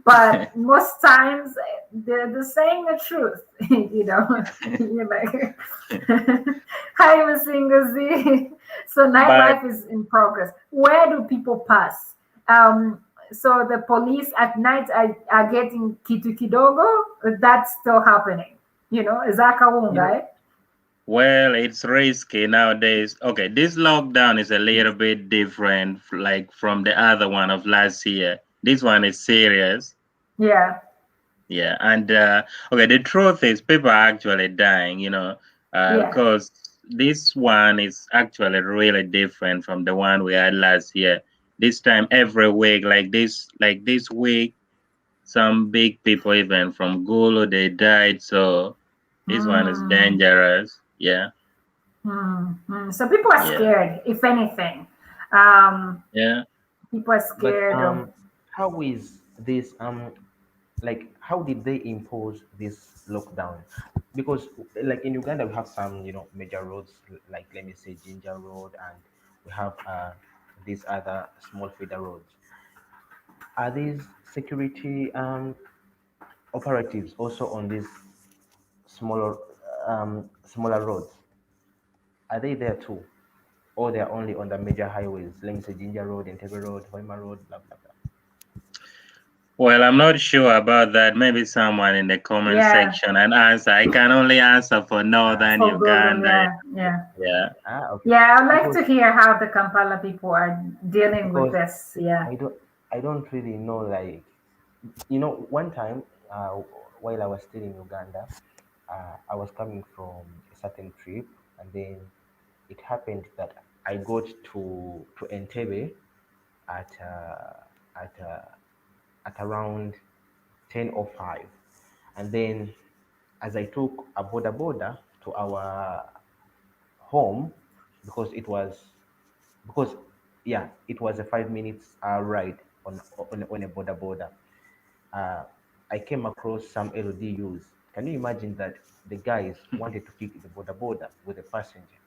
A: But most times they're saying the truth, You're like, hi, Masingazi. So
C: But
A: nightlife is in progress. Where do people pass? So the police at night are getting kitu kidogo. That's still happening. Is that
D: You know,
A: Kawunga?
C: well, it's risky nowadays. Okay, this lockdown is a little bit different, like from the other one of last year. This one is serious.
A: Yeah.
C: Yeah, and okay, the truth is people are actually dying,
A: Yeah.
C: because this one is actually really different from the one we had last year. This time every week, like this week, some big people even from Gulu they died. So this one is
A: Hmm.
C: dangerous. Yeah,
A: So people are
C: yeah,
A: scared, if anything. Um,
C: yeah.
A: People are
D: but
A: scared of.
D: how is this like how did they impose this lockdown? Because like in Uganda we have some major roads, like let me say Ginger Road, and we have these other small feeder roads. Are these security operatives also on these smaller smaller roads? Are they there too? Or they're only on the major highways? Let me say Ginger Road, Entebbe Road, Hoima Road, blah, blah, blah.
C: Well, I'm not sure about that. Maybe someone in the comment section and answer. I can only answer for Northern
A: For Gulu,
C: Uganda.
A: yeah.
D: Okay.
A: Yeah, I'd like to hear how the Kampala people are dealing with
D: Because
A: this. Yeah.
D: I don't really know. Like, one time while I was still in Uganda, I was coming from a certain trip, and then it happened that I got to Entebbe at at at around 10:05, and then as I took a border to our home, because it was a 5 minutes ride on a border. uh, I came across some LDUs. Can you imagine that the guys wanted to kick the border with a passenger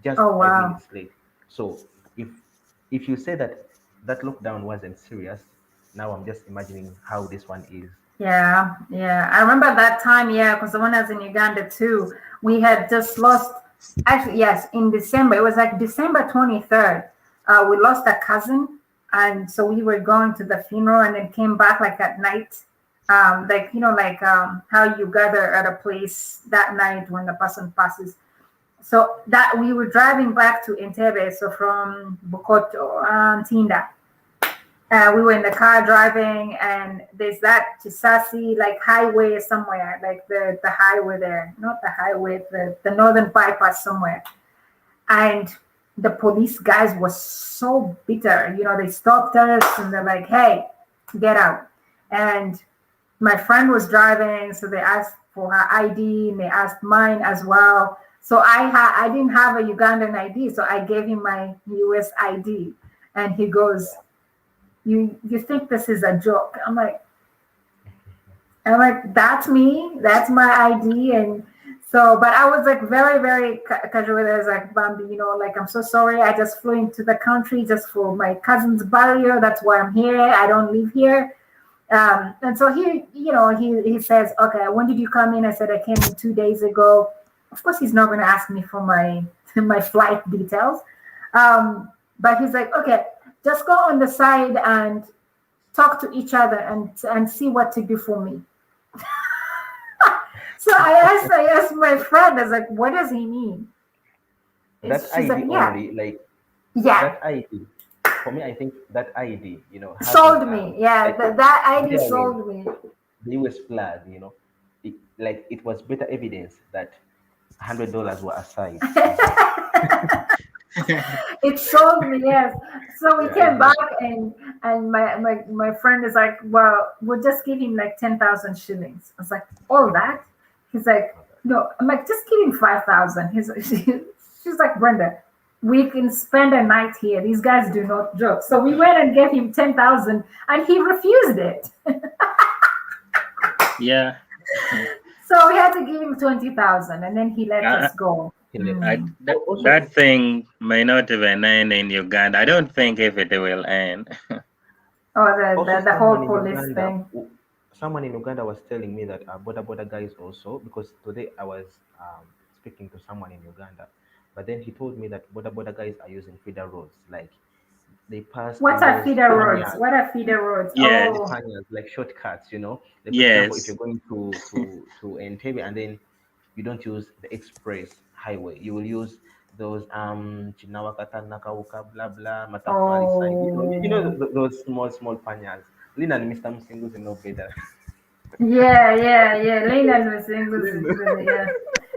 D: just
A: Oh,
D: 5 minutes late? So if you say that lockdown wasn't serious, now I'm just imagining how this one is.
A: Yeah. I remember that time, because when I was in Uganda too, we had just lost, actually, yes, in December, it was like December 23rd, we lost a cousin, and so we were going to the funeral and then came back like at night, how you gather at a place that night when the person passes. So that we were driving back to Entebbe, so from Bukoto, Tinda. We were in the car driving, and there's that Chisasi highway somewhere, like the highway there, not the highway, the northern bypass somewhere. And the police guys were so bitter, they stopped us and they're like, "Hey, get out." And my friend was driving, so they asked for her ID and they asked mine as well. So I didn't have a Ugandan ID, so I gave him my US ID, and he goes, You think this is a joke? I'm like, that's me. That's my ID. And so, but I was like very, very casual. I was like, Bambi, I'm so sorry. I just flew into the country just for my cousin's burial. That's why I'm here. I don't live here. And so he says, "Okay, when did you come in?" I said, "I came in 2 days ago." Of course, he's not going to ask me for my flight details. But he's like, "Okay, just go on the side and talk to each other and see what to do for me." So I asked my friend, I was like, "What does he mean?"
D: That
A: She's
D: ID
A: like,
D: only,
A: that
D: ID. For me, I think that ID,
A: sold me. That ID sold me.
D: The US flag, it was better evidence that $100 were aside.
A: It sold me, yes. So we came back, and my friend is like, "Well, we'll just give him like 10,000 shillings." I was like, "All that?" He's like, "No." I'm like, "Just give him 5,000." She's like, "Brenda, we can spend a night here. These guys do not joke." So we went and gave him 10,000, and he refused it.
C: Yeah.
A: So we had to give him 20,000, and then he let us go.
C: That thing may not even end in Uganda. I don't think if it will end.
A: The whole police thing.
D: Someone in Uganda was telling me that border guys also, because today I was speaking to someone in Uganda, but then he told me that border guys are using feeder roads, like they pass.
A: What are feeder roads? What are feeder roads?
C: Yes.
D: Like shortcuts, Like, for
C: yes.
D: example, if you're going to Entebbe and then you don't use the express highway, you will use those Chinawakata, Nakauka, blah blah, Matafari side. Those small panyas. Lina and Mr. Musingus know better.
A: Yeah. Lina and Musingus, yeah.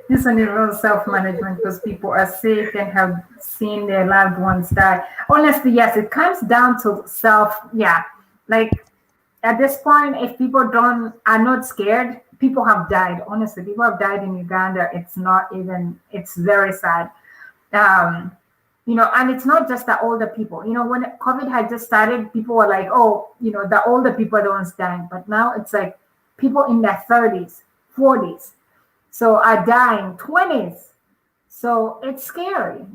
A: This one is real self-management because people are sick and have seen their loved ones die. Honestly, yes, it comes down to self. Yeah, like at this point, if people are not scared, people have died. Honestly, people have died in Uganda. It's very sad. And it's not just the older people. When COVID had just started, people were like, "Oh, the older people are the ones dying." But now it's like people in their 30s, 40s. So are dying, 20s. So it's scary,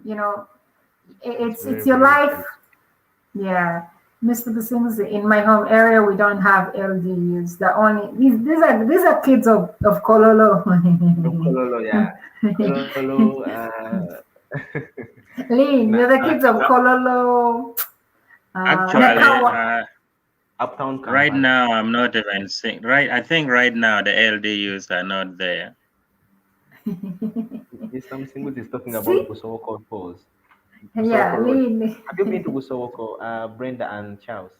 A: it's your life. Yeah. Mr. Basings, in my home area, we don't have LDUs. These are kids of Kololo.
D: Kololo, yeah. Kololo,
A: Lean, you're the kids of
C: Well,
A: Kololo,
C: actually,
A: Nakawa.
D: Uptown
C: right
D: Kampala.
C: now I'm not even seeing. Right, I think right now the LDUs are not there.
D: Mr. Msingus is talking about
A: See?
D: Busowoko Falls.
A: Yeah,
D: Busowoko Road.
A: Lean.
D: Have you been to Busowoko, Brenda and Charles?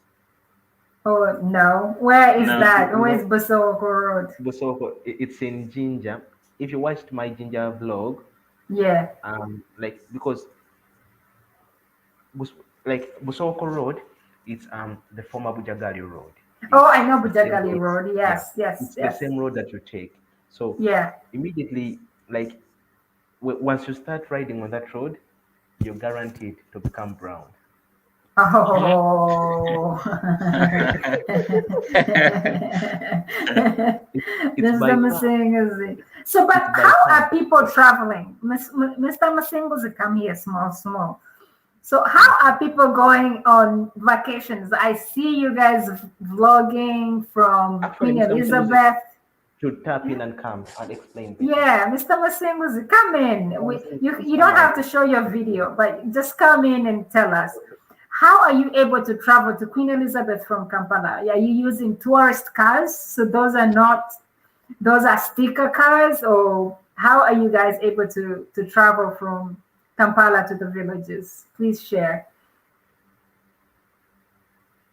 A: Oh, no. Where is
C: No.
A: that?
D: You
A: Where is
D: know,
A: Basoko Road?
D: Busowoko, it's in Jinja. If you watched my Jinja vlog,
A: Yeah.
D: like because Bus, like Busowoko Road, it's the former Bujagali Road.
A: Oh,
D: It's
A: I know
D: the same
A: Bujagali
D: road.
A: Road.
D: Yeah,
A: Yes, yes,
D: it's the
A: yes.
D: same road that you take. So
A: Yeah.
D: immediately, like once you start riding on that road, you're guaranteed to become brown.
A: Oh.
D: It's
A: This is
D: by
A: the
D: far.
A: missing, is it? So, but
D: It's by
A: how
D: far.
A: are people traveling? Mr. Masingo's come here small, small. So how
D: Okay.
A: are people going on vacations? I see you guys vlogging from
D: Actually,
A: Queen
D: Mr. Msinguzi
A: Elizabeth.
D: should tap in and come and explain better.
A: Yeah, Mr. Masinguzi, come in.
D: Mr. Msinguzi, please
A: You
D: come
A: don't
D: on.
A: have to show your video, but just come in and tell us. How are you able to travel to Queen Elizabeth from Kampala? Are you using tourist cars? So those are sticker cars, or how are you guys able to travel from Kampala to the villages? Please share.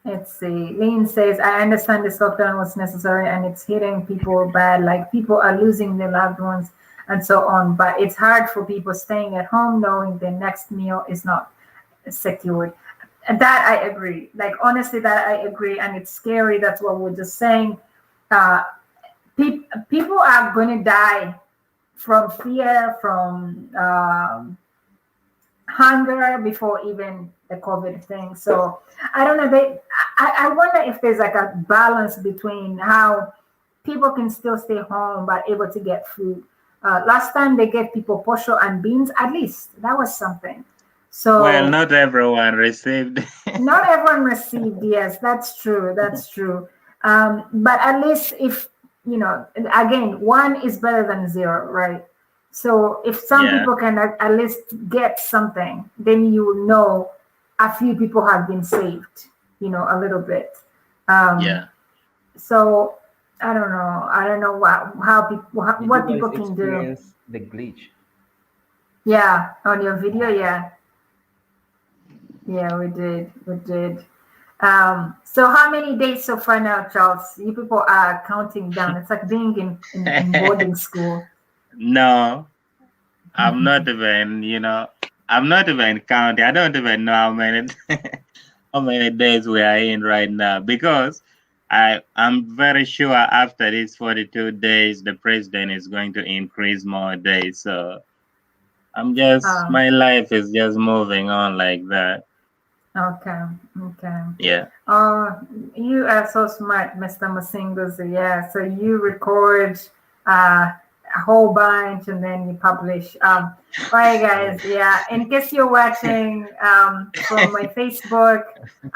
A: Let's see. Lynn says, I understand this lockdown was necessary and it's hitting people bad. Like people are losing their loved ones and so on. But it's hard for people staying at home knowing their next meal is not secured. And that I agree. Like honestly, that I agree. And it's scary. That's what we're just saying. Uh, people are going to die from fear, from hunger before even the COVID thing. So I don't know. I wonder if there's like a balance between how people can still stay home but able to get food. Last time they gave people posho and beans, at least that was something.
C: Well,
A: So
C: not everyone received.
A: not everyone received. Yes, that's true. That's true. But at least if you know, again, one is better than zero, right? So if some
C: Yeah,
A: people can at least get something, then you will know a few people have been saved. You know, a little bit. Um,
C: yeah.
A: so I don't know. I don't know how people
D: Did you
A: what
D: guys
A: people can do.
D: experience the glitch?
A: Yeah, on your video, yeah. Yeah, we did. We did. So how many days so far now, Charles? You people are counting down. It's like being in boarding school.
C: No, I'm not even, I'm not even counting. I don't even know how many how many days we are in right now because I'm very sure after these 42 days the president is going to increase more days. So
A: Um,
C: my life is just moving on like that.
A: okay, okay.
C: Yeah.
A: Oh, you are so smart, Mr. Masingo's. Yeah, so you record uh, a whole bunch and then you publish. All right, guys. Yeah, in case you're watching from my Facebook,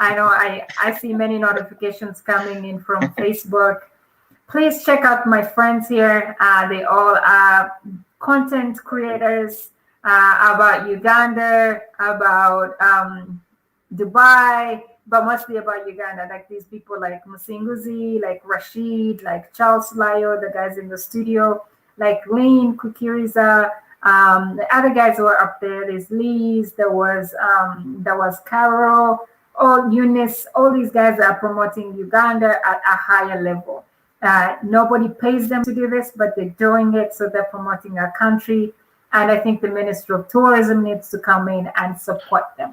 A: I know I see many notifications coming in from Facebook. Please check out my friends here. They all are content creators about Uganda, about Dubai, but mostly about Uganda. Like these people like Musinguzi, like Rashid, like Charles Layo, the guys in the studio, like Lynn Kukiriza. The other guys who are up there, there's Liz, there was Carol, all Eunice, all these guys are promoting Uganda at a higher level. Nobody pays them to do this, but they're doing it, so they're promoting our country. And I think the Ministry of Tourism needs to come in and support them.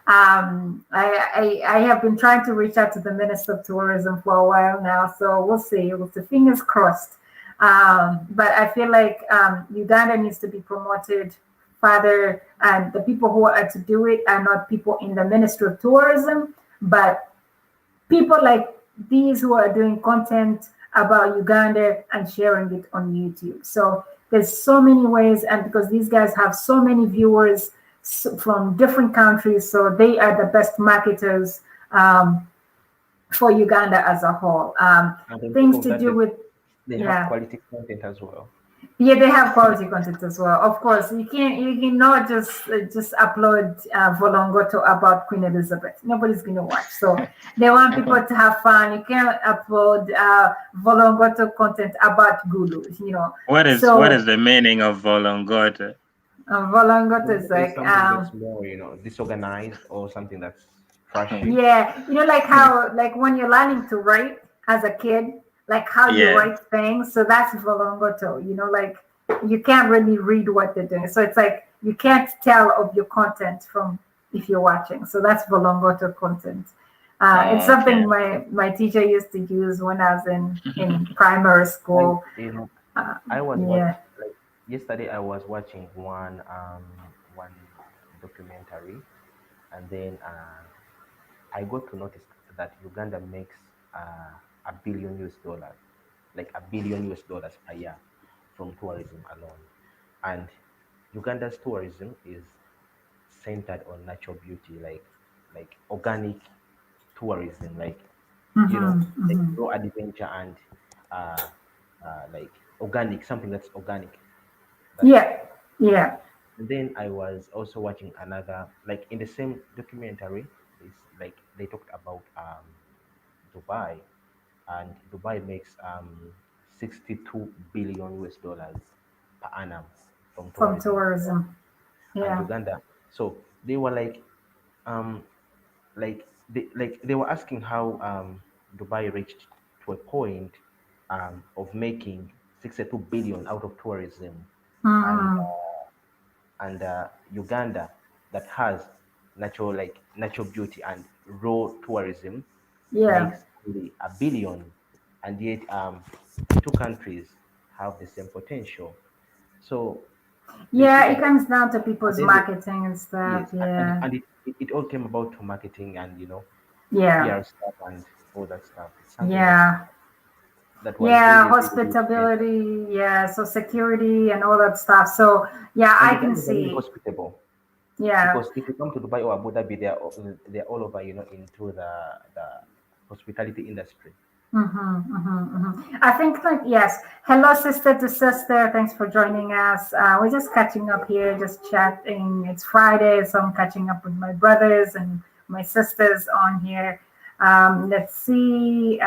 A: I have been trying to reach out to the Minister of Tourism for a while now, so we'll see. With the fingers crossed. But I feel like Uganda needs to be promoted further, and the people who are to do it are not people in the Ministry of Tourism, but people like these who are doing content about Uganda and sharing it on YouTube. So there's so many ways, and because these guys have so many viewers from different countries, so they are the best marketers for Uganda as a whole.
D: And on top
A: Things
D: of
A: to
D: that,
A: do with
D: they have
A: yeah.
D: quality content as well.
A: Yeah, they have quality content as well. Of course, you cannot just upload Volongoto about Queen Elizabeth. Nobody's gonna watch. So they want people to have fun. You can't upload Volongoto content about Gulu.
C: What is
A: So
C: the meaning of Volongoto?
A: Volongoto is
D: Volunteer is
A: like
D: something that's more, disorganized or something that's trashy.
A: yeah, like how like when you're learning to write as a kid, like how you
C: Yeah.
A: write things. So that's Volongoto. Like you can't really read what they're doing. So it's like you can't tell of your content from if you're watching. So that's Volongoto content. It's something my teacher used to use when I was in primary school.
D: And,
A: Uh,
D: I was
A: yeah.
D: like yesterday. I was watching one documentary, and then I got to notice that Uganda makes $1 billion, like $1 billion per year from tourism alone, and Uganda's tourism is centered on natural beauty, like organic tourism, like
A: Mhm.
D: raw adventure and uh, like organic, something that's organic. That's
A: Yeah. Yeah.
D: And then I was also watching another, like in the same documentary, this like they talked about Dubai, and Dubai makes 62 billion US dollars per annum from
A: From
D: tourism alone,
A: tourism.
D: and
A: Yeah.
D: Uganda. So they were um, they were asking how Dubai reached to a point of making 62 billion out of tourism, and
A: Mhm.
D: Uganda, that has natural beauty and raw tourism,
A: Yeah.
D: makes only 1 billion, and yet the two countries have the same potential. So they
A: Yeah,
D: said
A: it
D: that,
A: comes down to
D: and
A: people's
D: then
A: marketing and stuff.
D: yes,
A: Yeah.
D: and it all came about to marketing and
A: Yeah.
D: PR stuff and all that stuff. It's something
A: Yeah.
D: that was
A: Yeah.
D: really meant.
A: Hospitality. Yeah. So security and all that stuff. So yeah,
D: And
A: I can
D: Ugandans are really
A: see.
D: hospitable,
A: Yeah.
D: because if you come to Dubai or Abu Dhabi, they're all over, into the hospitality industry.
A: I think like yes. Hello, sister to sister. Thanks for joining us. We're just catching up here, just chatting. It's Friday, so I'm catching up with my brothers and my sisters on here. Let's see.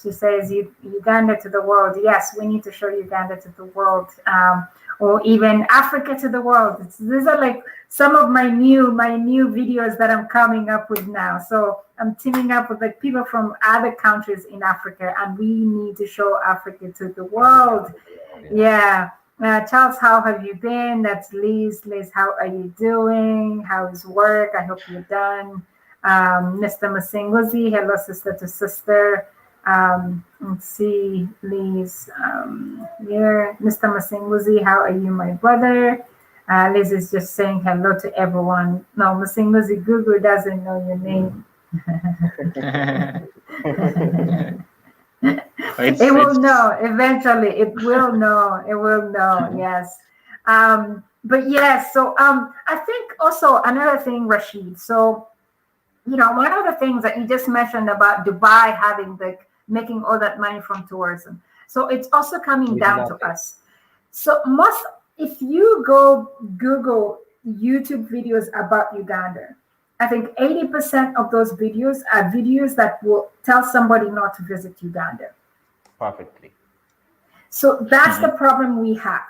A: She says Uganda to the world. Yes, we need to show Uganda to the world, or even Africa to the world. These are like some of my new videos that I'm coming up with now. So I'm teaming up with like people from other countries in Africa, and we need to show Africa to the
D: Africa
A: world.
D: to the world, yeah.
A: Yeah. Charles, how have you been? That's Liz. Liz, how are you doing? How's work? I hope you're done. Mr. Masingozi, hello, sister to sister. Let's see, Liz. Here, Mr. Masingozi, how are you, my brother? Liz is just saying hello to everyone. No, Masingozi, Google doesn't know your name. It will know eventually. It will know. It will know. Yes. But yes. So I think also another thing, Rashid. So one of the things that you just mentioned about Dubai having making all that money from tourism. So it's also coming
D: With
A: down to
D: nothing.
A: us. So if you go Google YouTube videos about Uganda, I think 80% of those videos are videos that will tell somebody not to visit Uganda.
D: Perfectly.
A: So that's the problem we have.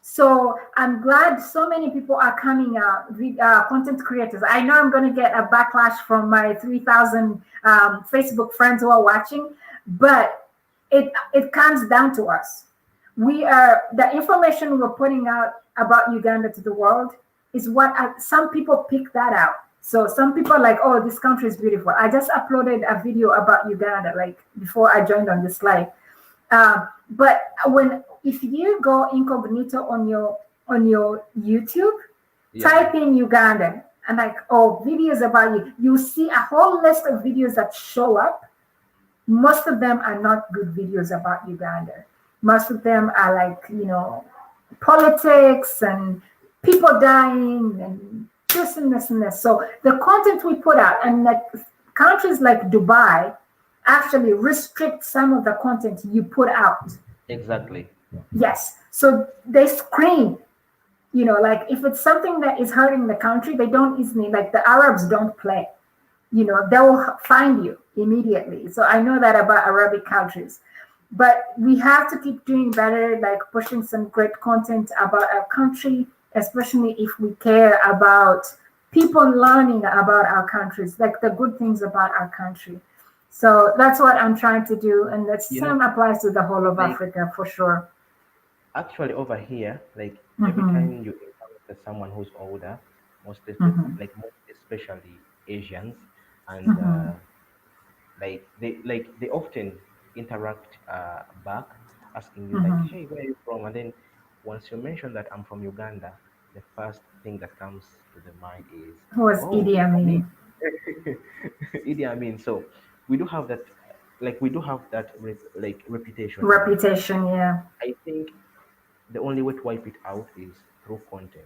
A: So I'm glad so many people are coming out, content creators. I know I'm going to get a backlash from my 3,000 Facebook friends who are watching, but it comes down to us. The information we're putting out about Uganda to the world is what some people pick that out. So some people are like, oh, this country is beautiful. I just uploaded a video about Uganda, like before I joined on this live. But if you go incognito on your YouTube,
D: Yeah.
A: type in Uganda and videos about you see a whole list of videos that show up. Most of them are not good videos about Uganda. Most of them are politics and people dying and this and this and this. So the content we put out, and countries like Dubai actually restrict some of the content you put out.
D: Exactly.
A: Yes. So they scream, like if it's something that is hurting the country, they don't easily, like the Arabs don't play. They will find you immediately. So I know that about Arabic countries. But we have to keep doing better, like pushing some great content about our country, especially if we care about people learning about our countries, like the good things about our country. So that's what I'm trying to do. And the
D: You know,
A: same applies to the whole of
D: like
A: Africa for sure.
D: actually over here, like every
A: Hmm.
D: time you encounter someone who's older,
A: Hmm.
D: most especially Asians, and
A: Hmm.
D: they often interact back, asking you like,
A: Hmm.
D: "Hey, where are you from?" And then once you mention that I'm from Uganda, the first thing that comes to the mind is,
A: Who was
D: "Oh,
A: Idi
D: Idi Amin."
A: Amin?
D: Idi Amin. So we do have that, we do have that reputation, and
A: Reputation, yeah.
D: I think the only way to wipe it out is through content.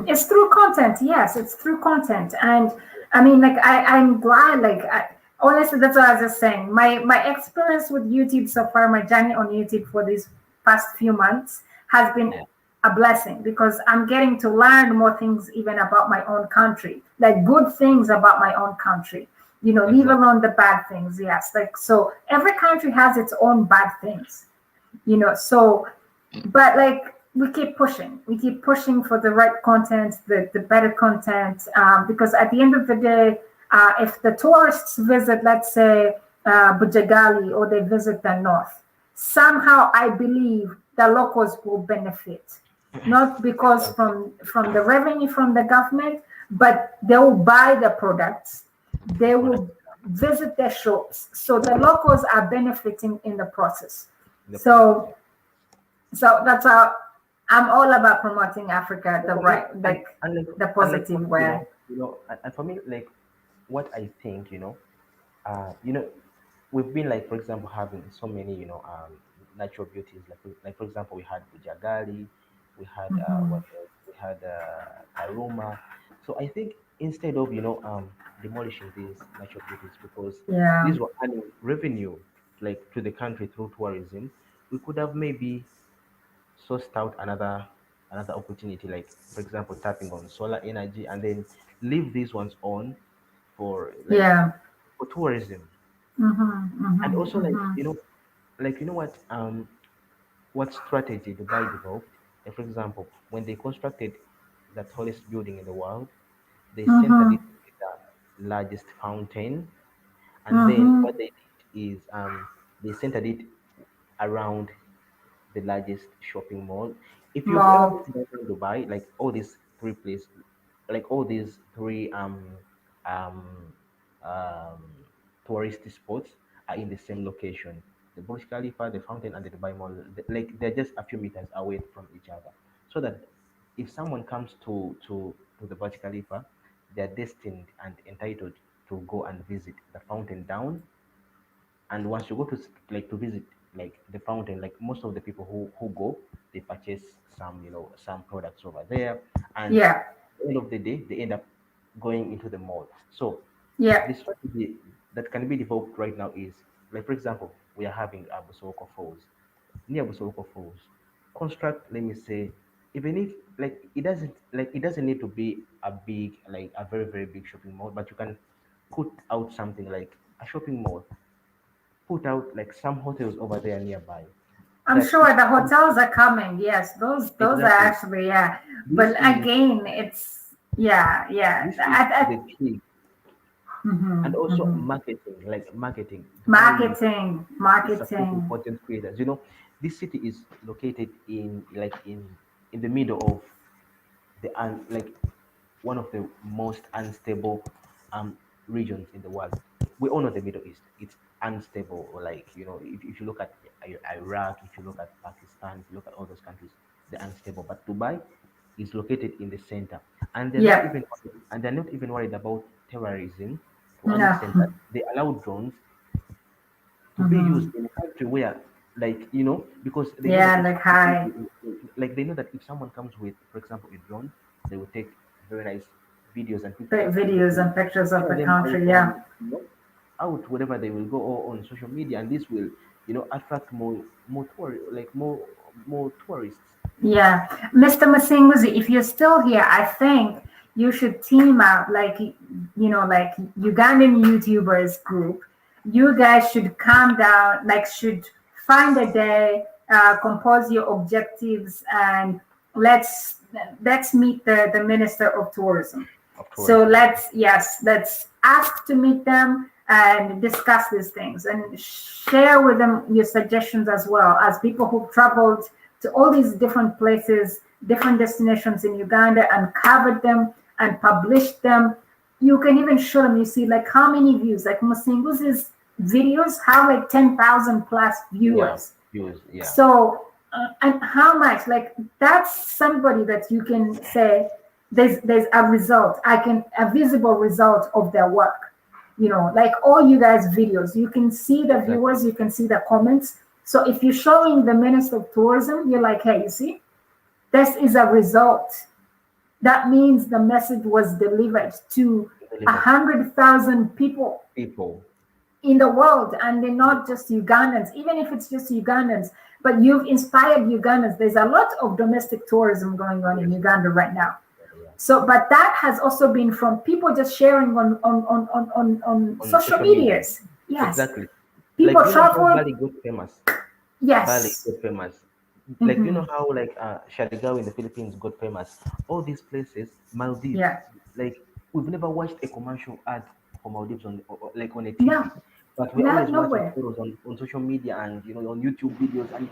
A: It's through content. Yes, it's through content. And I mean, like, I'm glad, like, honestly, that's what I was just saying. My experience with YouTube so far, my journey on YouTube for these past few months has been
D: Yeah,
A: a blessing because I'm getting to learn more things even about my own country, like good things about my own country, leave
D: exactly.
A: alone the bad things. Yes. Like, so every country has its own bad things, so but like we keep pushing for the right content, the better content, because at the end of the day, if the tourists visit, let's say, Bujagali, or they visit the north, somehow I believe the locals will benefit, not because
D: Exactly.
A: from the revenue from the government, but they will buy the products,
D: The
A: they
D: product,
A: will visit their shops, so the locals are benefiting in the process.
D: the process.
A: So
D: Yeah.
A: that's how I'm all about promoting Africa
D: And
A: the
D: for me,
A: right, like the
D: for
A: positive
D: me,
A: way.
D: and for me, like what I think, you know, we've been like, for example, having so many, natural beauties. Like for example, we had Bujagali, we had
A: Hmm.
D: what else? We had Karuma. So I think instead of demolishing these natural beauties because
A: Yeah,
D: these were earning revenue like to the country through tourism, we could have maybe sourced out another opportunity, like for example, tapping on solar energy, and then leave these ones on for
A: yeah.
D: for tourism. And
A: Hmm.
D: also like what strategy Dubai developed. Like, for example, when they constructed the tallest building in the world, they centered
A: Hmm.
D: it with the largest fountain, and then
A: Hmm.
D: what they did is they centered it around the largest shopping mall. If you've ever been
A: More.
D: to downtown Dubai, like all these three places, like all these three um um touristy spots are in the same location. The Burj Khalifa, the fountain, and the Dubai Mall, like they're just a few meters away from each other. So that if someone comes to the Burj Khalifa, they're destined and entitled to go and visit the fountain down. And once you go to like to visit like the fountain, like most of the people who go, they purchase some some products over there, and
A: Yeah,
D: at the end of the day they end up going into the mall. So
A: yeah.
D: the strategy that can be developed right now is, like for example, we are having Abu Soko Falls. Near Abu Soko Falls, construct, let me say, even if like it doesn't need to be a big, like a very very big shopping mall, but you can put out something like a shopping mall, put out like some hotels over there nearby,
A: I'm
D: that if
A: sure the
D: someone,
A: hotels are coming. Yes, those are
D: exactly,
A: actually, yeah.
D: this
A: But
D: is
A: again, it's, yeah, yeah.
D: this is the key. And also
A: Mhm.
D: marketing, like marketing. Dubai
A: Marketing,
D: is supporting
A: marketing.
D: content creators. This city is located in the middle of like one of the most unstable um regions in the world. We all know the Middle East. It's unstable. Or like if you look at Iraq, if you look at Pakistan, if you look at all those countries, they're unstable. But Dubai is located in the center, and
A: Yep.
D: they're not even worried about terrorism to an
A: No.
D: extent that they allow drones to be used
A: Hmm.
D: in a country where, like because they know that
A: Yeah,
D: if
A: like
D: someone comes
A: high
D: like they know that if someone comes with, for example, a drone, they will take very nice videos and pictures, and they
A: videos
D: will
A: and pictures of
D: share
A: the
D: them out
A: country.
D: on
A: Yeah.
D: out wherever they will go or on social media, and this will, attract more tourists.
A: Yeah, Mr. Masinguzi, if you're still here, I think you should team up, like like Ugandan YouTubers group. You guys should calm down, like should find a day, compose your objectives, and let's let's meet the Minister of Tourism.
D: Of
A: So
D: tourism.
A: let's ask to meet them and discuss these things and share with them your suggestions as well as people who've traveled to all these different places, different destinations in Uganda and covered them and published them. You can even show them, you see like how many views, like Musinguzi's videos have like 10,000 plus
D: Yeah,
A: viewers.
D: views. Yeah,
A: So, and how much? Like that's somebody that you can say there's a result. A visible result of their work. Like all you guys' videos, you can see the
D: exactly.
A: viewers, you can see the comments. So if you're showing the Minister of Tourism, you're like, hey, you see, this is a result. That means the message was delivered to
D: Deliver
A: 100,000 people
D: people.
A: in the world, and they're not just Ugandans, even if it's just Ugandans, but you've inspired Ugandans. There's a lot of domestic tourism going on in
D: Yes.
A: Uganda right now.
D: Yeah.
A: So, but that has also been from people just sharing on
D: On
A: social
D: social media.
A: medias. Yes,
D: Exactly. Like,
A: people
D: how
A: travel.
D: Bali got famous. Bali
A: Yes.
D: got famous. Like,
A: Mhm.
D: how like Siargao in the Philippines got famous. All these places, Maldives,
A: Yeah.
D: like we've never watched a commercial ad for Maldives like on a
A: No,
D: TV, but we're
A: not
D: always watching
A: nowhere.
D: photos on social media and on YouTube videos, and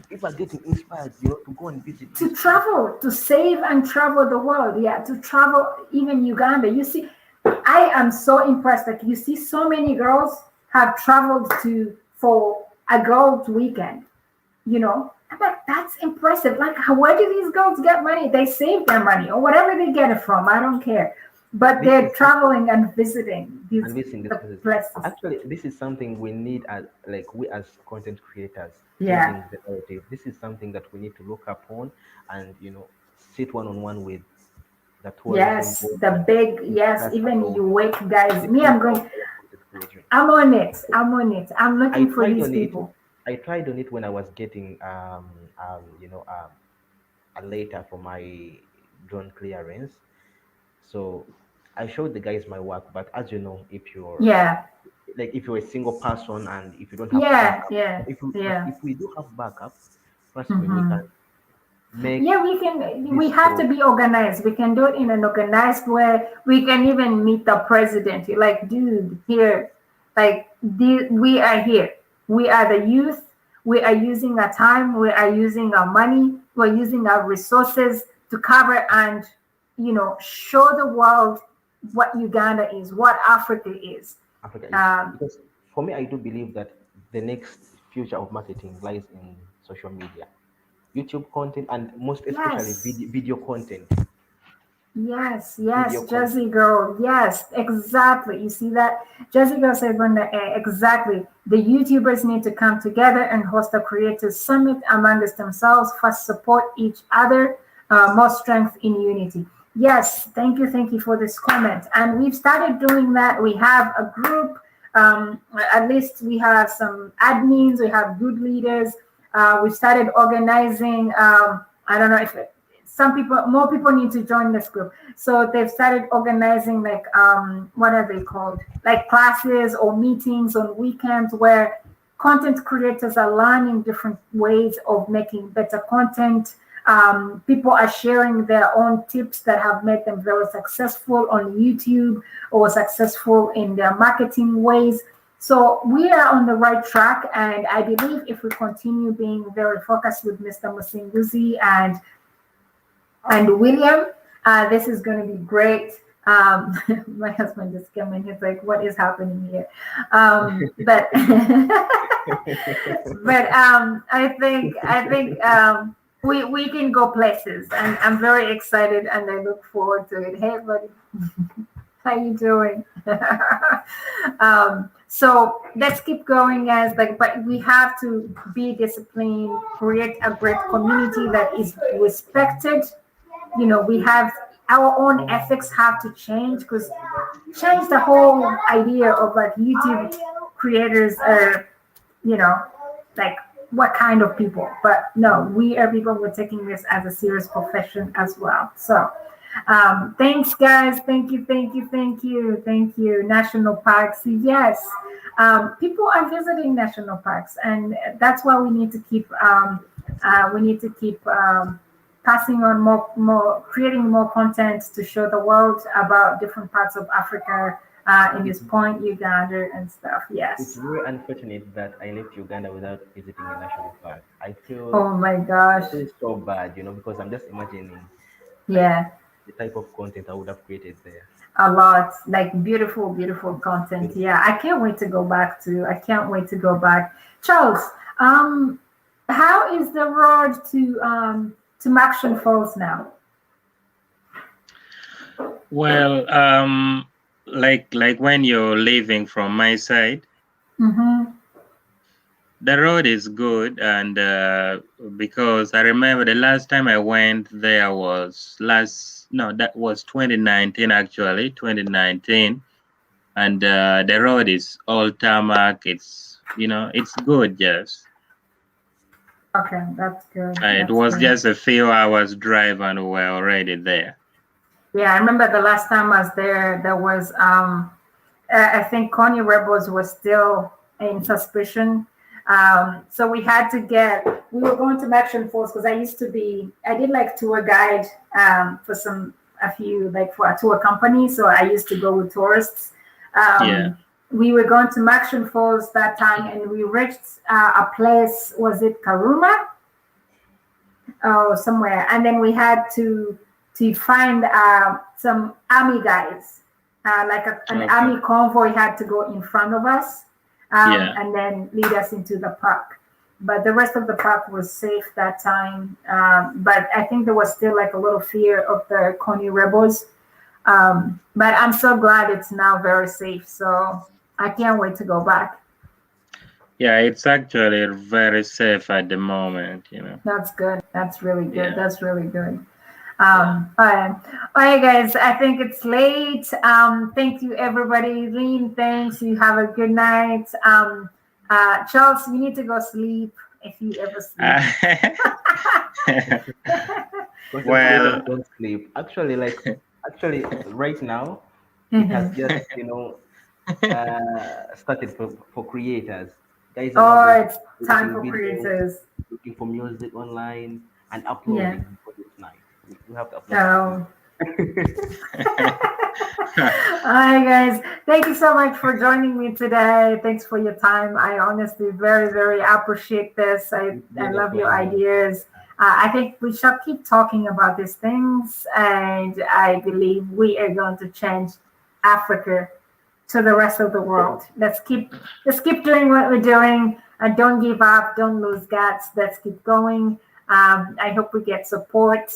D: people are getting inspired, to go and visit
A: To
D: this place.
A: travel, to save and travel the world. Yeah, to travel even Uganda. You see, I am so impressed that you see so many girls have traveled to for a girls' weekend. I'm like, that's impressive. Like, where do these girls get money? They save their money or whatever they get it from. I don't care. But
D: This
A: they're
D: is
A: traveling and visiting
D: and visiting these
A: the
D: places.
A: places.
D: Actually, this is something we need as like we as content creators,
A: Yeah.
D: changing the narrative. This is something that we need to look upon and sit one on one with the tourism
A: Yes,
D: board
A: the
D: and
A: big, yes,
D: discuss
A: even
D: about
A: you wake guys.
D: the
A: Me,
D: future of our content creation.
A: I'm on it. I'm on it. I'm
D: I
A: looking for
D: tried
A: these
D: on it.
A: people.
D: I tried on it when I was getting a letter for my drone clearance. So I showed the guys my work, but as you know,
A: Yeah.
D: if you're a single person and if you don't have
A: Yeah.
D: backup,
A: Yeah.
D: but
A: Yeah.
D: if we do have backup, trust me, we can
A: Hmm.
D: make
A: Yeah, we can. We
D: this
A: have to
D: through.
A: be organized. We can do it in an organized way. We can even meet the president. You're like, dude, here, like, we are here. We are the youth. We are using our time. We are using our money. We're using our resources to cover and, show the world what Uganda is, what Africa is.
D: Africa is,
A: Um,
D: because for me, I do believe that the next future of marketing lies in social media, YouTube content, and most especially
A: yes.
D: video content.
A: Yes,
D: Video
A: yes,
D: content.
A: Jersey Girl. Yes, exactly. You see that? Jersey Girl said, exactly. The YouTubers need to come together and host a creators summit amongst themselves, first support each other, more strength in unity. Yes, thank you for this comment. And we've started doing that. We have a group. At least we have some admins. We have good leaders. We started organizing. I don't know if more people need to join this group. So they've started organizing like what are they called? Like classes or meetings on weekends where content creators are learning different ways of making better content. People are sharing their own tips that have made them very successful on YouTube or successful in their marketing ways. So we are on the right track, and I believe if we continue being very focused with Mr. Musinguzi and William, this is going to be great. My husband just came in. He's like, "What is happening here?" But I think we can go places, and I'm very excited, and I look forward to it. Hey, buddy, how you doing? So let's keep going, guys. But we have to be disciplined, create a great community that is respected. We have our own ethics have to change, because change the whole idea of like YouTube creators are, you know, like what kind of people. But no, we are people who are taking this as a serious profession as well. So thanks guys, thank you, thank you, thank you, thank you. National parks, yes. People are visiting national parks, and that's why we need to keep passing on creating more content to show the world about different parts of Africa, in this point, Uganda and stuff.
D: It's
A: Yes.
D: very unfortunate that I left Uganda without visiting a national park. I feel
A: Oh my gosh.
D: so bad, because I'm just imagining like
A: Yeah.
D: the type of content I would have created there.
A: A lot, like beautiful, beautiful content.
D: Beautiful.
A: Yeah, I can't wait to go back to. I can't wait to go back. Charles, how is the road to Maction Falls now?
C: Well, like when you're leaving from my side,
A: Mm-hmm.
C: the road is good, and because I remember the last time I went there was that was 2019 actually, 2019, and the road is all tarmac. It's it's good, yes.
A: Okay, that's good.
C: It
A: That's
C: was
A: good.
C: just a few hours drive, and we were already there.
A: Yeah, I remember the last time I was there. There was I think Coney Rebels was still in suspicion. So we had to we were going to Maction Falls because I did like tour guide for for a tour company. So I used to go with tourists.
C: Yeah.
A: We were going to Maction Falls that time, and we reached a place, was it Karuma? Oh, somewhere. And then we had to find some army guys, like an
C: Okay.
A: army convoy had to go in front of us,
C: Yeah.
A: and then lead us into the park. But the rest of the park was safe that time. But I think there was still like a little fear of the Coney Rebels. But I'm so glad it's now very safe. So I can't wait to go back.
C: Yeah, it's actually very safe at the moment,
A: That's good. That's really good.
C: Yeah.
A: That's really good. All right, guys. I think it's late. Thank you, everybody. Lean, thanks. You have a good night. Charles, you need to go sleep if you ever sleep.
C: Well-
D: Don't sleep. Actually, right now, it has
A: Mhm.
D: just started for creators. Guys
A: Oh,
D: are now
A: it's time for
D: videos,
A: creators.
D: looking for music online and
A: Yeah.
D: uploading before this night. We have to upload.
A: So, all right, guys. Thank you so much for joining me today. Thanks for your time. I honestly very, very appreciate this. I love your ideas. I think we shall keep talking about these things, and I believe we are going to change Africa to the rest of the world. Let's keep doing what we're doing, and don't give up. Don't lose guts. Let's keep going. I hope we get support.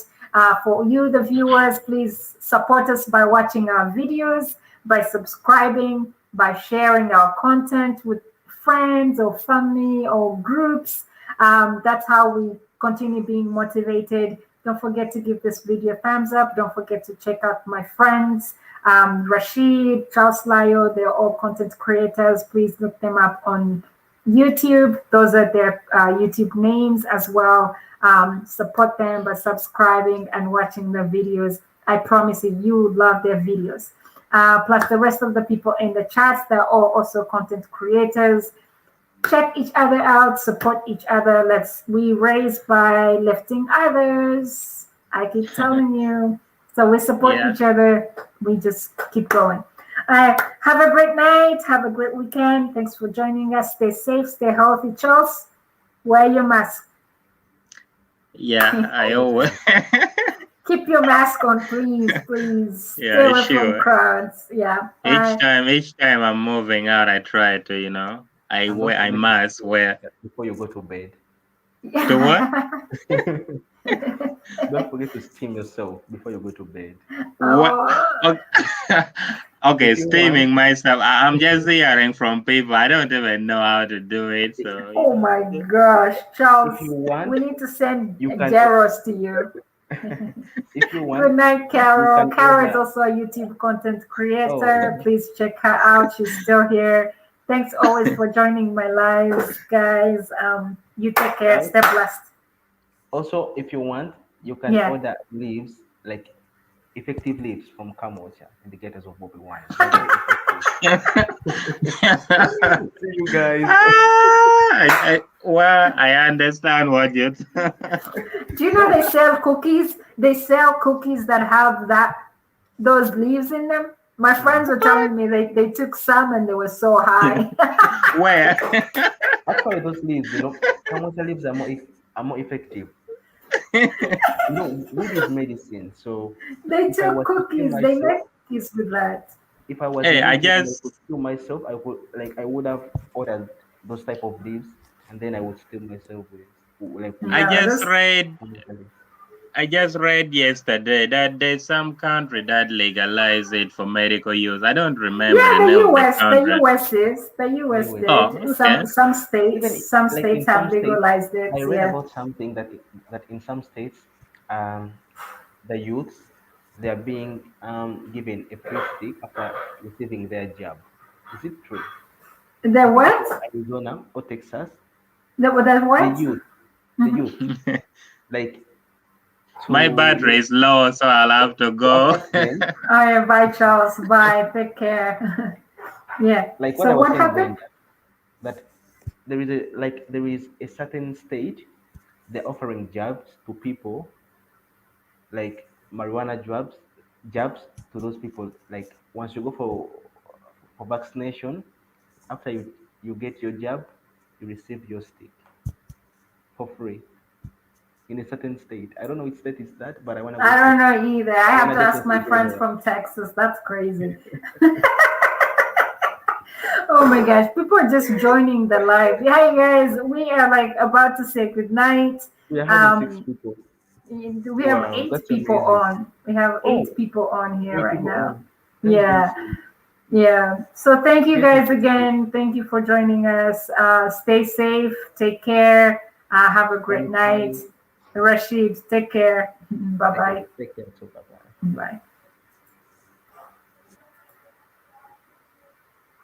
A: For you, the viewers, please support us by watching our videos, by subscribing, by sharing our content with friends or family or groups. That's how we continue being motivated. Don't forget to give this video a thumbs up. Don't forget to check out my friends, Rashid, Charles Lyo. They're all content creators. Please look them up on YouTube. Those are their YouTube names as well. Support them by subscribing and watching their videos. I promise you will love their videos. Plus the rest of the people in the chats, they're all also content creators. Check each other out, support each other. We raise by lifting others. I keep telling you. So we support each other. We just keep going. Have a great night. Have a great weekend. Thanks for joining us. Stay safe, stay healthy. Charles, wear your mask.
C: Yeah, I always.
A: Keep your mask on, please, please.
C: Yeah,
A: Stay away
C: sure.
A: from crowds. Yeah.
C: Each time I'm moving out, I try to, I must wear.
D: Before you go to bed.
C: To what?
D: Don't forget to steam yourself before you go to bed.
C: What? Okay,
D: If you
C: steaming myself. I'm just hearing from people. I don't even know how to do it. So
A: Oh my gosh, Charles.
D: If you want,
A: We need to send
D: you can-
A: Jaros to you.
D: If you want,
A: Good night, Carol.
D: can
A: Carol is
D: order.
A: also a YouTube content
D: Oh,
A: creator. Please check her out. She's still here. Thanks always for joining my lives, guys. You take care.
D: right.
A: Stay blessed.
D: Also, if you want, you can
A: Yeah.
D: order leaves, like effective leaves from Cambodia, indicators of Bobby wine. They're very effective. See you guys.
C: Well, I understand what you.
A: Do you know they sell cookies? They sell cookies that have those leaves in them. My friends were telling me they took some and they were so high.
C: Where?
D: Actually, those leaves, Cambodia leaves are more effective. Weed is medicine. So
A: They
D: if I
A: took
D: was to kill
A: cookies. They
D: myself,
A: make cookies with that.
D: if I was
C: Hey, I
D: lazy and I
C: just
D: could kill myself, I would have ordered those type of leaves, and then I would steal myself with like
C: I
D: weed.
A: No,
C: just
A: this
C: read
D: Cambodia leaves.
C: I just read yesterday that there's some country that legalize it for medical use. I don't remember
A: yeah,
C: the
A: the
C: name of the
A: US, the
C: country.
A: US is the US
D: US.
C: Oh,
A: did.
C: okay.
D: Even
A: Some
D: like
A: states
D: in
A: have
D: some states,
A: legalized it.
D: I read
A: Yeah.
D: about something that in some states, um, the youths they are being given a free stick after receiving their jab. Is it true?
A: The
D: I think it's
A: what?
D: Arizona or Texas.
A: The
D: The
A: what?
D: youth, the
A: Mhm.
D: youth, like
C: My battery
D: to
C: is low, so I'll have to
D: to
C: go.
D: affect them.
A: All right, bye, Charles. Bye. Take care. Yeah.
D: Like what
A: So
D: I was
A: what
D: saying,
A: happened?
D: Brenda, that there is a certain stage they're offering jobs to people, like marijuana jabs to those people. Like once you go for vaccination, after you get your jab, you receive your stick for free in a certain state. I don't know which state is that, but I wanna go
A: I don't
D: check.
A: know either. I
D: I
A: have
D: wanna
A: to
D: get
A: ask
D: your
A: my
D: stick over
A: friends
D: there.
A: from Texas. That's crazy. Oh my gosh, people are just joining the live. Hi guys, we are like about to say good night.
D: We are having six
A: Um,
D: people.
A: we have
D: Wow,
A: eight
D: that's
A: people
D: amazing.
A: on. We have
D: Oh,
A: 8 people on here
D: 8
A: right
D: people
A: now.
D: on. That's
A: Yeah,
D: juicy.
A: yeah. So thank you
D: This is
A: guys again. Thank you for joining us. Stay safe. Take care. Have a great
D: thank
A: night.
D: you.
A: Rashid, take care. Bye
D: Okay,
A: bye.
D: take care. So bye bye.
A: Bye.